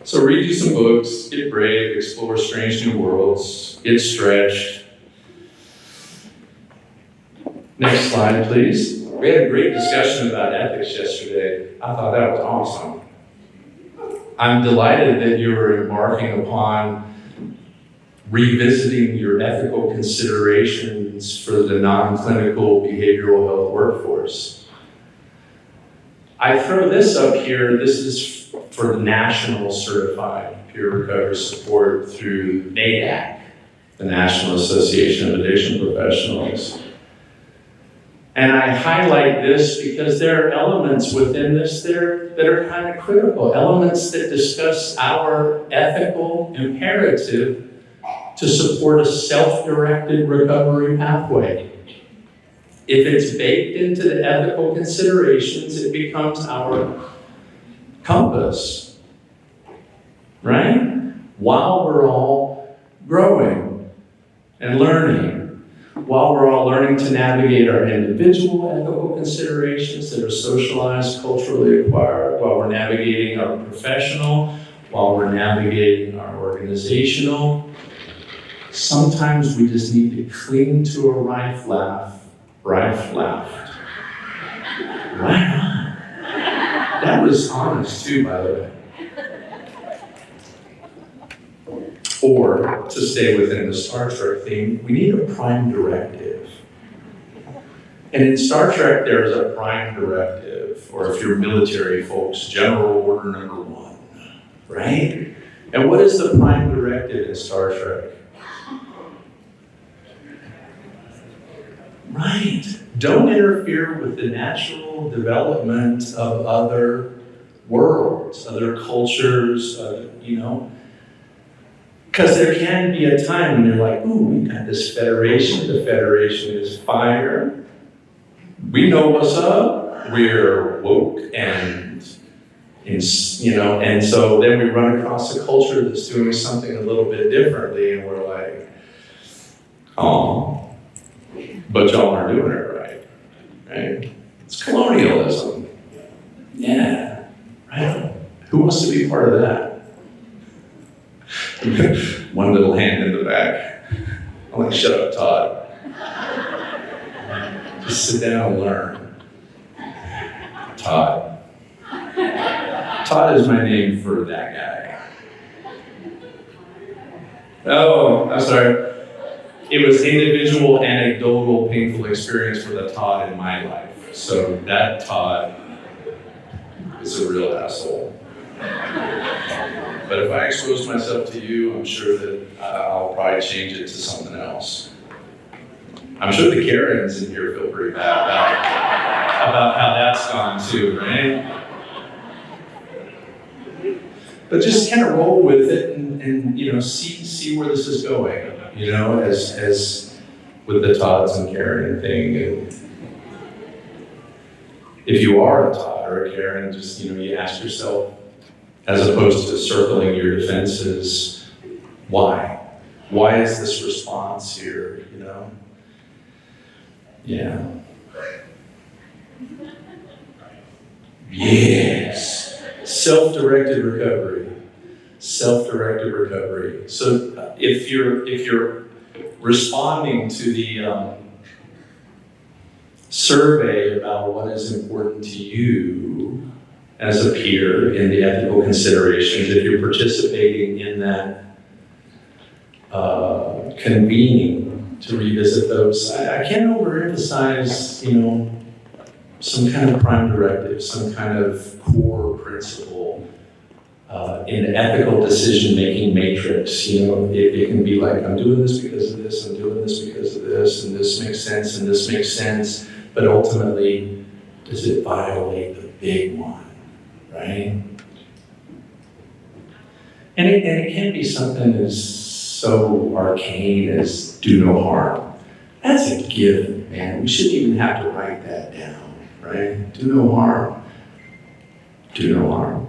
So read you some books, get brave, explore strange new worlds, get stretched. Next slide, please. We had a great discussion about ethics yesterday. I thought that was awesome. I'm delighted that you're embarking upon revisiting your ethical considerations for the non-clinical behavioral health workforce. I throw this up here. This is for National Certified Peer Recovery Support through NADAC, the National Association of Addiction Professionals. And I highlight this because there are elements within this that are kind of critical, elements that discuss our ethical imperative to support a self-directed recovery pathway. If it's baked into the ethical considerations, it becomes our compass, right? While we're all growing and learning, while we're all learning to navigate our individual ethical considerations that are socialized, culturally acquired, while we're navigating our professional, while we're navigating our organizational, sometimes we just need to cling to a right left. Right on. That was honest too, by the way. Or, to stay within the Star Trek theme, we need a prime directive. And in Star Trek, there's a prime directive, or if you're military folks, General Order Number 1, right? And what is the prime directive in Star Trek? Right. Don't interfere with the natural development of other worlds, other cultures, because there can be a time when you're like, ooh, we've got this federation. The federation is fire. We know what's up. We're woke and so then we run across a culture that's doing something a little bit differently and we're like, oh, but y'all aren't doing it right? It's colonialism. Yeah, right? Who wants to be part of that? One little hand in the back. I'm like, shut up, Todd. Just sit down and learn. Todd. Todd is my name for that guy. Oh, I'm sorry. It was individual, anecdotal, painful experience for the Todd in my life. So that Todd is a real asshole. But if I expose myself to you, I'm sure that I'll probably change it to something else. I'm sure the Karens in here feel pretty bad about how that's gone too, right? But just kind of roll with it and see where this is going, as with the Todds and Karen thing. And if you are a Todd or a Karen, just, you ask yourself, as opposed to circling your defenses, why? Why is this response here, Yeah. Yes. Self-directed recovery. Self-directed recovery. So if you're responding to the survey about what is important to you as a peer in the ethical considerations, if you're participating in that convening to revisit those, I can't overemphasize, some kind of prime directive, some kind of core principle in the ethical decision-making matrix. It can be like, I'm doing this because of this, I'm doing this because of this, and this makes sense, and this makes sense, but ultimately, does it violate the big one, right? And it can be something as so arcane as do no harm. That's a given, man. We shouldn't even have to write that down, right? Do no harm. Do no harm.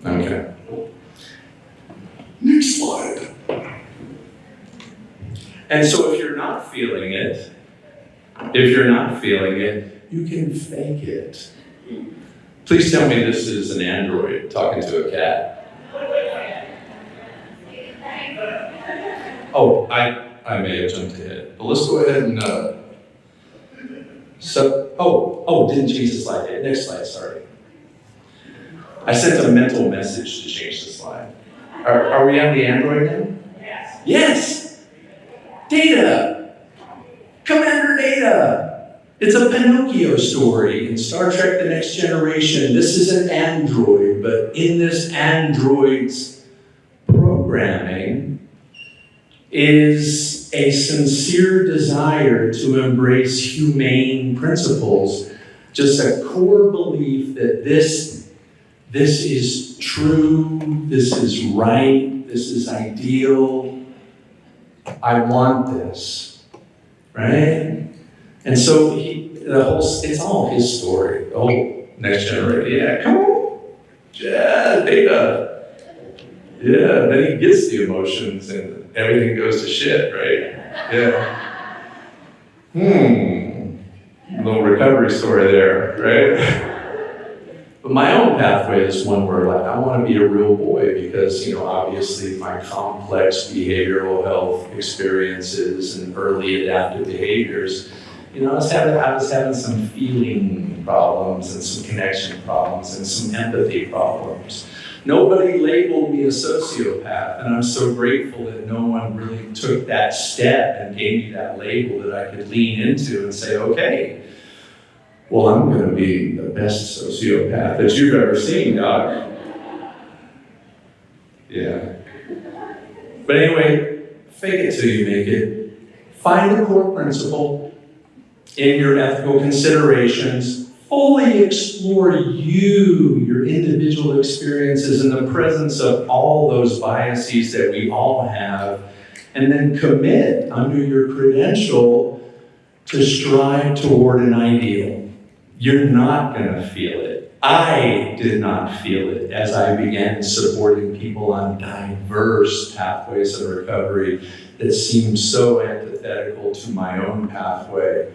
Okay. Next slide. And so if you're not feeling it, you can fake it. Please tell me this is an android talking to a cat. Oh, I may have jumped ahead, but let's go ahead and, didn't change the slide. Next slide, sorry. I sent a mental message to change the slide. Are we on the Android now? Yes. Yes! Data! Commander Data! It's a Pinocchio story in Star Trek The Next Generation. This is an android, but in this android's programming is a sincere desire to embrace humane principles, just a core belief that this is true, this is right, this is ideal, I want this, right? And so it's all his story, the whole Next Generation. Yeah, come on, yeah, Data. Yeah, then he gets the emotions and everything goes to shit, right? Yeah. Little recovery story there, right? But my own pathway is one where I want to be a real boy because, obviously my complex behavioral health experiences and early adaptive behaviors, I was having some feeling problems and some connection problems and some empathy problems. Nobody labeled me a sociopath, and I'm so grateful that no one really took that step and gave me that label that I could lean into and say, okay, well, I'm going to be the best sociopath that you've ever seen, Doc. Yeah. But anyway, fake it till you make it. Find the core principle in your ethical considerations. Fully explore your individual experiences in the presence of all those biases that we all have, and then commit under your credential to strive toward an ideal. You're not going to feel it. I did not feel it as I began supporting people on diverse pathways of recovery that seemed so antithetical to my own pathway.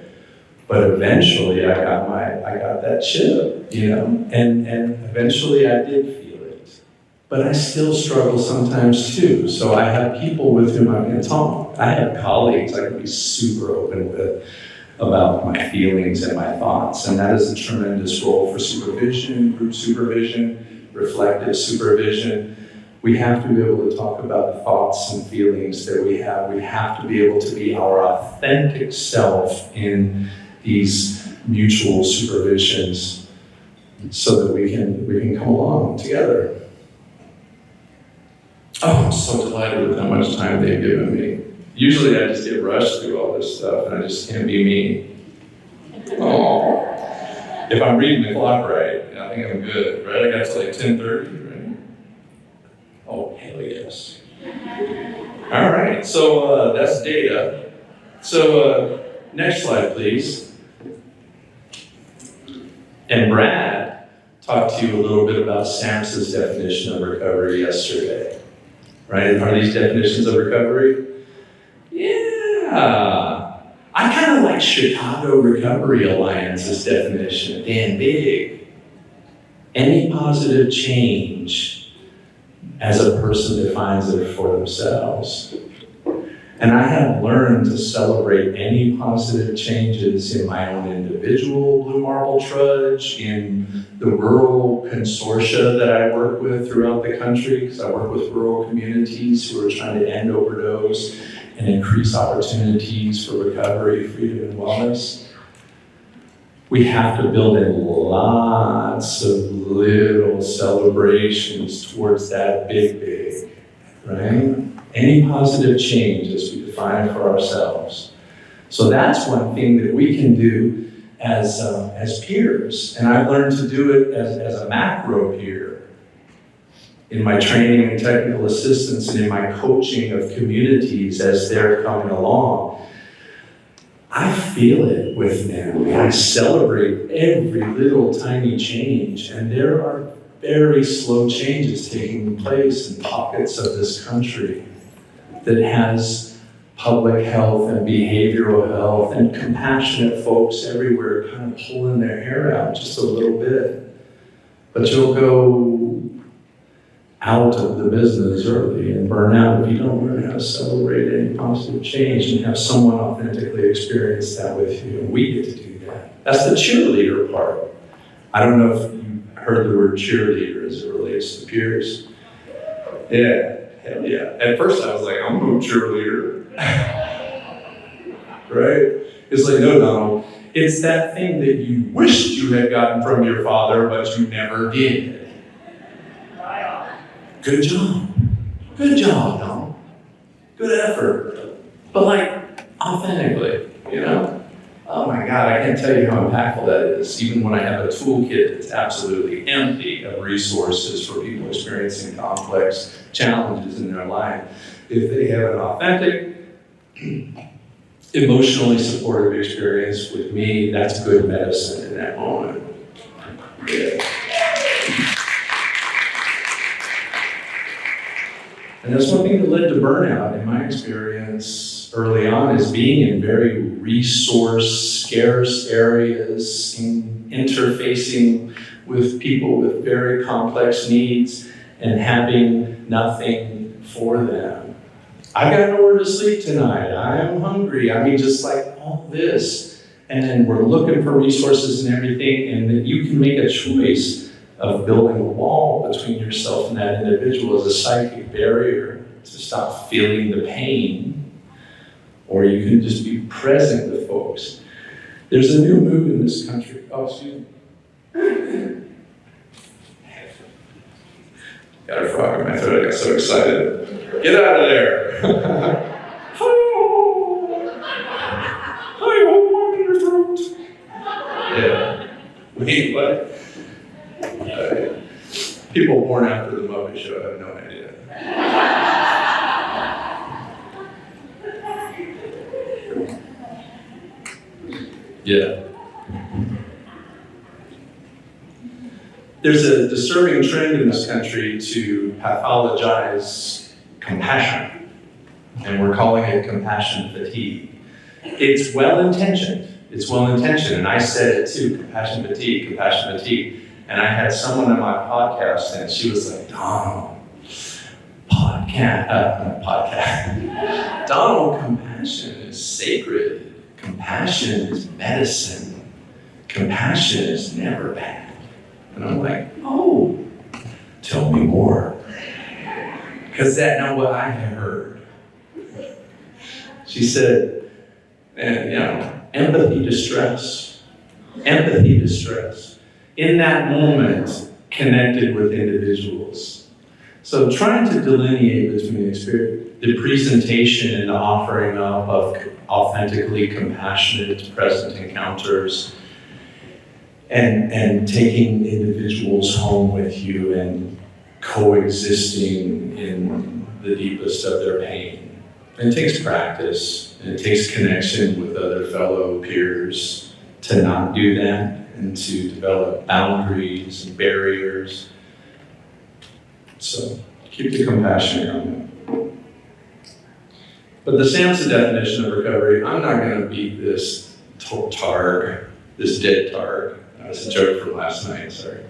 But eventually I got that chip, and eventually I did feel it. But I still struggle sometimes too. So I have people with whom I can talk. I have colleagues I can be super open with about my feelings and my thoughts. And that is a tremendous role for supervision, group supervision, reflective supervision. We have to be able to talk about the thoughts and feelings that we have. We have to be able to be our authentic self in these mutual supervisions so that we can come along together. Oh, I'm so delighted with how much time they've given me. Usually I just get rushed through all this stuff and I just can't be me. Oh, if I'm reading the clock right, I think I'm good, right? I got to like 10:30, right? Oh, hell yes. All right, so that's data. So next slide, please. And Brad talked to you a little bit about Sam's definition of recovery yesterday, right? Are these definitions of recovery? Yeah. I kind of like Chicago Recovery Alliance's definition, damn big. Any positive change as a person defines it for themselves. And I have learned to celebrate any positive changes in my own individual Blue Marble Trudge, in the rural consortia that I work with throughout the country, because I work with rural communities who are trying to end overdose and increase opportunities for recovery, freedom, and wellness. We have to build in lots of little celebrations towards that big, right? Any positive change as we define it for ourselves. So that's one thing that we can do as peers. And I've learned to do it as a macro peer in my training and technical assistance and in my coaching of communities as they're coming along. I feel it with them. I celebrate every little tiny change, and there are very slow changes taking place in pockets of this country that has public health and behavioral health and compassionate folks everywhere kind of pulling their hair out just a little bit. But you'll go out of the business early and burn out if you don't learn how to celebrate any positive change and have someone authentically experience that with you. And we get to do that. That's the cheerleader part. I don't know if you heard the word cheerleader as it relates to peers. Yeah. Hell yeah. At first I was like, I'm no cheerleader. Right? It's like, no, Donald. It's that thing that you wished you had gotten from your father, but you never did. Good job. Good job, Donald. Good effort. But like, authentically, you know? Oh my God, I can't tell you how impactful that is. Even when I have a toolkit that's absolutely empty of resources for people experiencing complex challenges in their life. If they have an authentic, emotionally supportive experience with me, that's good medicine in that moment. Yeah. And that's one thing that led to burnout in my experience early on, is being in very resource scarce areas, interfacing with people with very complex needs and having nothing for them. I got nowhere to sleep tonight. I am hungry. I mean, just like all this. And then we're looking for resources and everything, and that you can make a choice of building a wall between yourself and that individual as a psychic barrier to stop feeling the pain, or you can just be present with folks. There's a new move in this country. Oh, excuse me. Got a frog in my throat. I got so excited. Get out of there. Hi-ho, I'm in your throat. Yeah. Wait, what? People born after the Muppet Show have no idea. Yeah. There's a disturbing trend in this country to pathologize compassion, and we're calling it compassion fatigue. It's well-intentioned, and I said it too, compassion fatigue. And I had someone on my podcast, and she was like, Donald, Donald, compassion is sacred. Compassion is medicine. Compassion is never bad. And I'm like, oh, tell me more. Because that's not what I had heard. She said, empathy distress. In that moment, connected with individuals. So trying to delineate between the presentation and the offering up of authentically compassionate present encounters, and taking individuals home with you and coexisting in the deepest of their pain. And it takes practice, and it takes connection with other fellow peers to not do that. and to develop boundaries and barriers. So keep the compassion coming. But the SAMHSA definition of recovery, I'm not going to beat this targ, this dead targ. That's a joke from last night, sorry.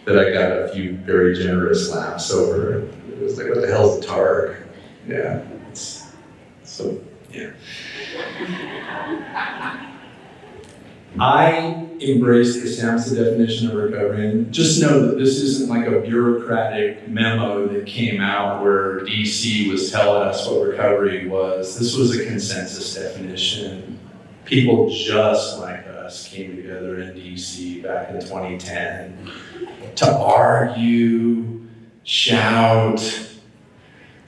That I got a few very generous laughs over. It was like, what the hell is a targ? Yeah, yeah. I embrace the SAMHSA definition of recovery, and just know that this isn't like a bureaucratic memo that came out where DC was telling us what recovery was. This was a consensus definition. People just like us came together in DC back in 2010 to argue, shout,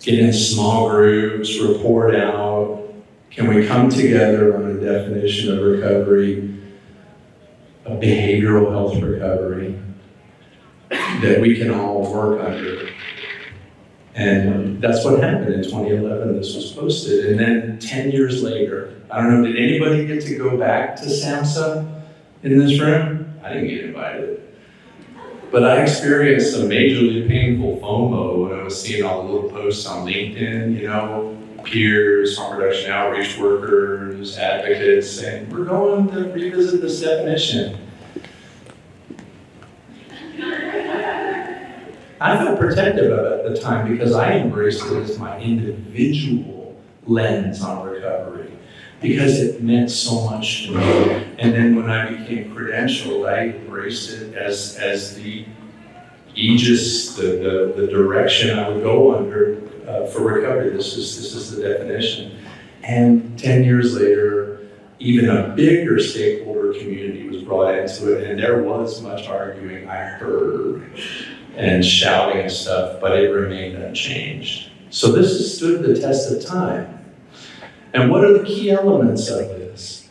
get in small groups, report out. Can we come together on a definition of recovery, a behavioral health recovery that we can all work under? And that's what happened in 2011. This was posted. And then 10 years later, I don't know, did anybody get to go back to SAMHSA in this room? I didn't get invited. But I experienced some majorly painful FOMO when I was seeing all the little posts on LinkedIn, peers, harm reduction outreach workers, advocates saying, we're going to revisit this definition. I felt protective of it at the time because I embraced it as my individual lens on recovery because it meant so much to me. And then when I became credentialed, I embraced it as the aegis, the direction I would go under for recovery. This is the definition. And 10 years later, even a bigger stakeholder community was brought into it, and there was much arguing I heard and shouting and stuff, but it remained unchanged. So this has stood the test of time. And what are the key elements of this?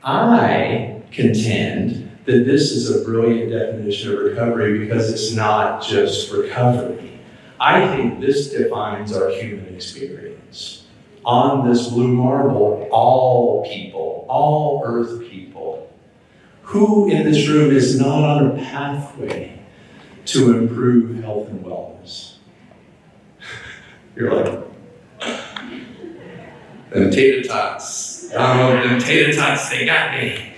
I contend that this is a brilliant definition of recovery because it's not just recovery. I think this defines our human experience. On this blue marble, all people, all earth people, who in this room is not on a pathway to improve health and wellness? You're like, them tater tots. Them tater tots, they got me.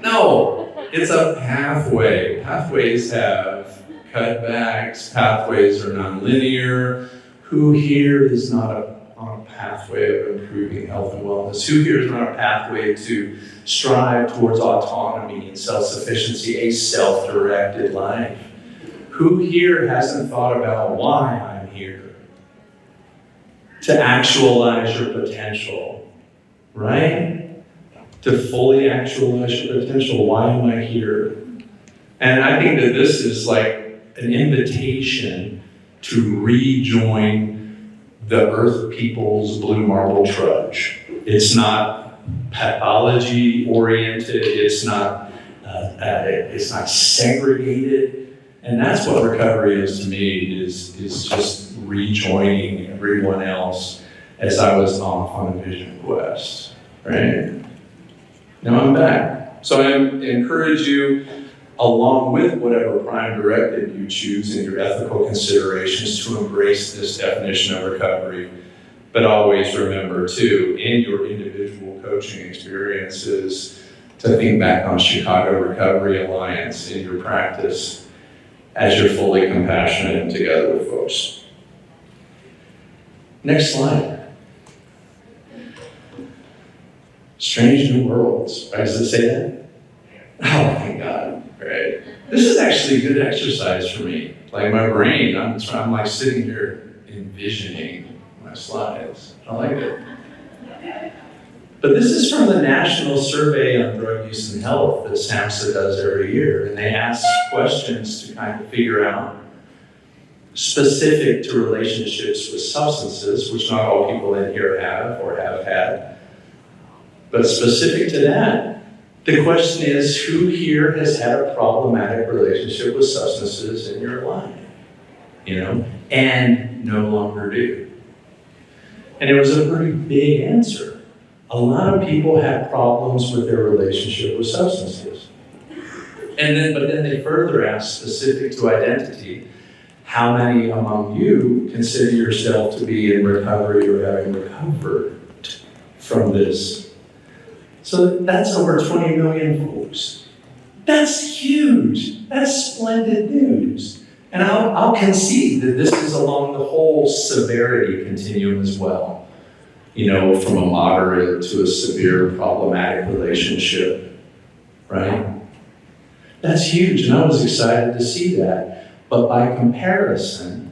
No, it's a pathway. Pathways have cutbacks. Pathways are nonlinear. Who here is not on a pathway of improving health and wellness? Who here is on a pathway to strive towards autonomy and self-sufficiency, a self-directed life? Who here hasn't thought about why I'm here? To actualize your potential, right? To fully actualize your potential. Why am I here? And I think that this is like an invitation to rejoin the Earth people's blue marble trudge. It's not pathology oriented. It's not segregated. And that's what recovery is to me, is just rejoining everyone else as I was on a vision quest, right? Now I'm back. So I encourage you, along with whatever prime directive you choose in your ethical considerations, to embrace this definition of recovery. But always remember too, in your individual coaching experiences, to think back on Chicago Recovery Alliance in your practice as you're fully compassionate and together with folks. Next slide. Strange New Worlds. Right? Does it say that? Oh, thank God. Right. This is actually a good exercise for me. Like my brain, I'm like sitting here envisioning my slides. I like it. But this is from the National Survey on Drug Use and Health that SAMHSA does every year. And they ask questions to kind of figure out, specific to relationships with substances, which not all people in here have or have had. But specific to that, the question is, who here has had a problematic relationship with substances in your life? And no longer do. And it was a pretty big answer. A lot of people have problems with their relationship with substances. But then they further ask, specific to identity, how many among you consider yourself to be in recovery or having recovered from this? So that's over 20 million folks. That's huge. That's splendid news. And I'll concede that this is along the whole severity continuum as well. You know, from a moderate to a severe problematic relationship, right? That's huge, and I was excited to see that. But by comparison,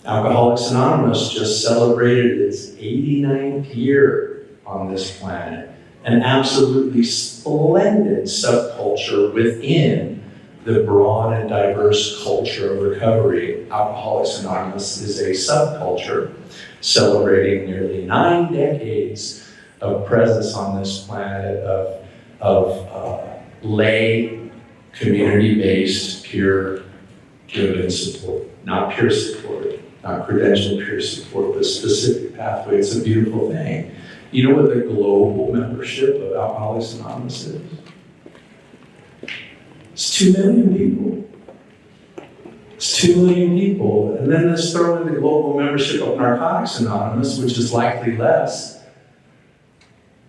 Alcoholics Anonymous just celebrated its 89th year on this planet. An absolutely splendid subculture within the broad and diverse culture of recovery. Alcoholics Anonymous is a subculture celebrating nearly 9 decades of presence on this planet of lay, community-based, peer-driven support. Not peer support, not credentialed peer support, but specific pathway. It's a beautiful thing. You know what the global membership of Alcoholics Anonymous is? It's 2 million people. It's 2 million people. And then let's throw in the global membership of Narcotics Anonymous, which is likely less.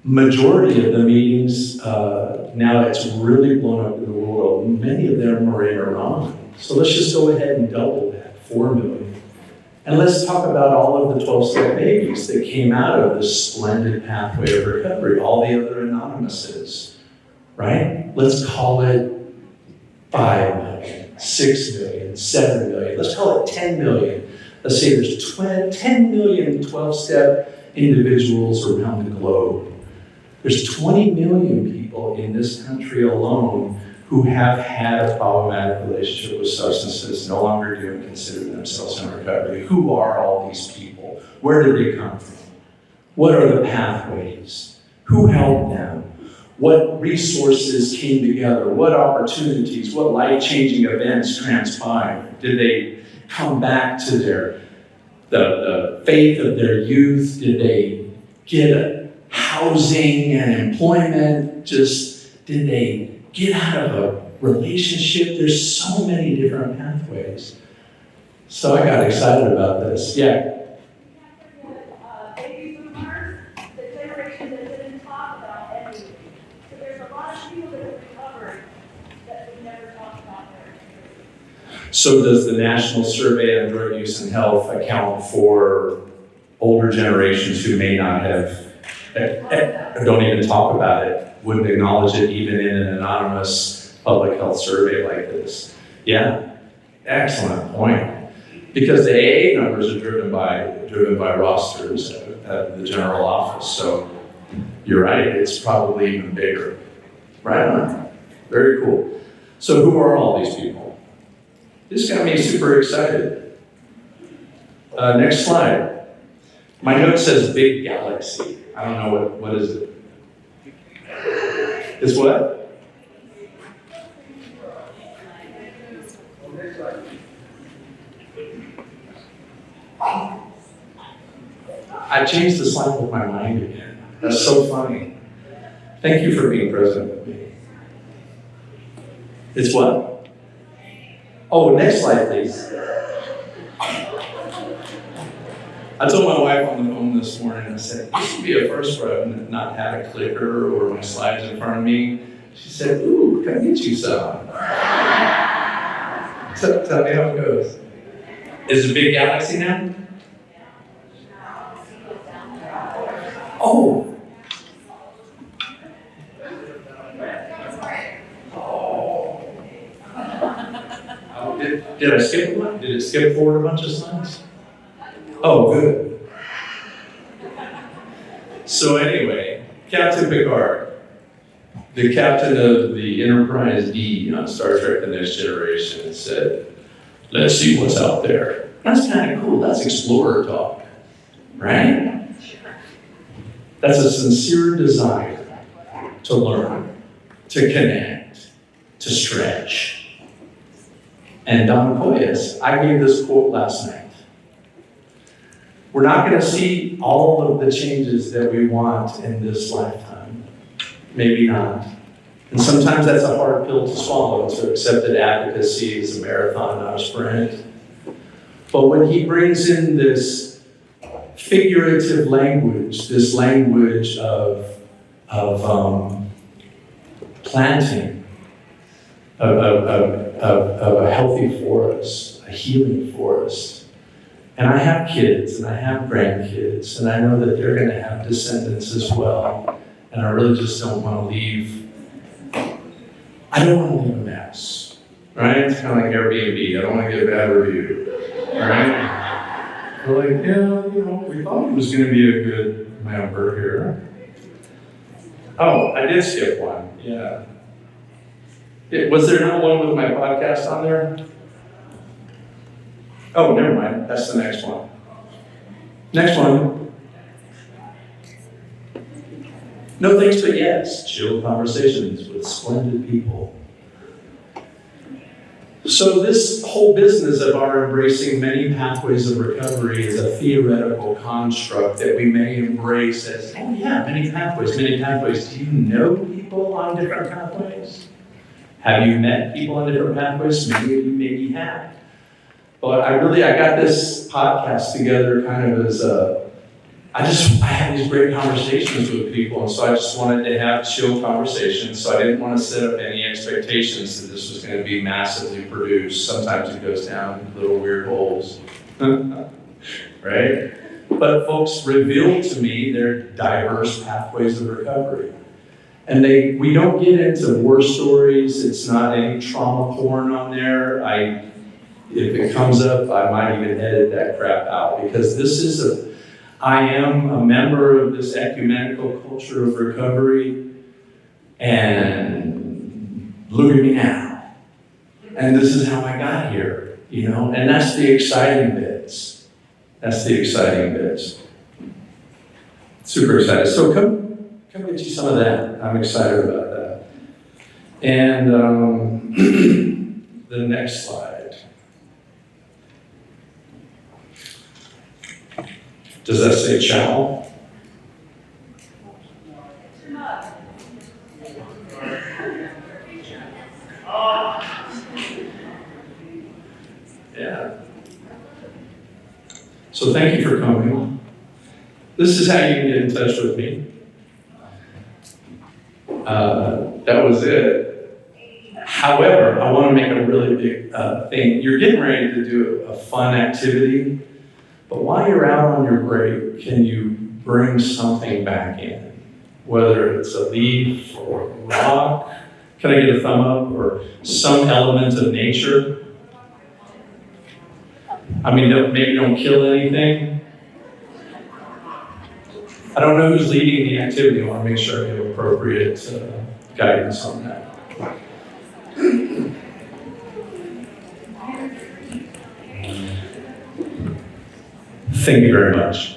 Majority of the meetings, now it's really blown up in the world, many of them are in Iran. So let's just go ahead and double that, 4 million. And let's talk about all of the 12-step babies that came out of this splendid pathway of recovery, all the other anonymouses, right? Let's call it 5 million, 6 million, 7 million. Let's call it 10 million. Let's say there's 10 million 12-step individuals around the globe. There's 20 million people in this country alone who have had a problematic relationship with substances, no longer do and consider themselves in recovery. Who are all these people? Where did they come from? What are the pathways? Who helped them? What resources came together? What opportunities? What life-changing events transpired? Did they come back to the faith of their youth? Did they get housing and employment? Did they get out of a relationship? There's so many different pathways. So I got excited about this. Yeah. Baby boomers, the generation that didn't talk about anything. So there's a lot of people that have recovered that we never talked about there. So does the National Survey on Drug Use and Health account for older generations who may not have, don't even talk about it, wouldn't acknowledge it even in an anonymous public health survey like this? Yeah, excellent point. Because the AA numbers are driven by rosters at the general office. So you're right, it's probably even bigger. Right on. Very cool. So who are all these people? This got me super excited. Next slide. My note says big galaxy. I don't know what is it. It's what? I changed the slide with my mind again. That's so funny. Thank you for being present with me. It's what? Oh, next slide, please. I told my wife on the phone this morning, I said, this would be a first where I've not had a clicker or my slides in front of me. She said, ooh, can I get you some? Tell me how it goes. Is it a big galaxy now? Oh. Did I skip one? Did it skip forward a bunch of slides? Oh, good. So anyway, Captain Picard, the captain of the Enterprise D on Star Trek The Next Generation, said, let's see what's out there. That's kind of cool. That's explorer talk, right? That's a sincere desire to learn, to connect, to stretch. And Don Koyas, I gave this quote last night. We're not going to see all of the changes that we want in this lifetime. Maybe not. And sometimes that's a hard pill to swallow, to accept that advocacy is a marathon, not a sprint. But when he brings in this figurative language, this language of planting, of a healthy forest, a healing forest. And I have kids and I have grandkids, and I know that they're going to have descendants as well. And I really just don't want to leave. I don't want to leave a mess, right? It's kind of like Airbnb. I don't want to get a bad review, right? We're like, yeah, we thought it was going to be a good member here. Oh, I did skip one, yeah. Was there not one with my podcast on there? Oh, never mind, that's the next one. Next one. No thanks, but yes. Chill conversations with splendid people. So this whole business of our embracing many pathways of recovery is a theoretical construct that we may embrace as, oh yeah, many pathways, many pathways. Do you know people on different pathways? Have you met people on different pathways? Many of you maybe have. But I got this podcast together kind of as I had these great conversations with people, and so I just wanted to have chill conversations, so I didn't want to set up any expectations that this was going to be massively produced. Sometimes it goes down little weird holes, right? But folks revealed to me their diverse pathways of recovery. And we don't get into war stories, it's not any trauma porn on there. If it comes up, I might even edit that crap out, because I am a member of this ecumenical culture of recovery, and look at me now. And this is how I got here, and that's the exciting bits. Super excited. So come get you some of that. I'm excited about that. And the next slide. Does that say ciao? Yeah. So thank you for coming. This is how you can get in touch with me. That was it. However, I want to make a really big thing. You're getting ready to do a fun activity. But while you're out on your break, can you bring something back in? Whether it's a leaf or a rock, can I get a thumb up, or some element of nature? I mean, maybe don't kill anything. I don't know who's leading the activity. I want to make sure I give appropriate guidance on that. Thank you very much.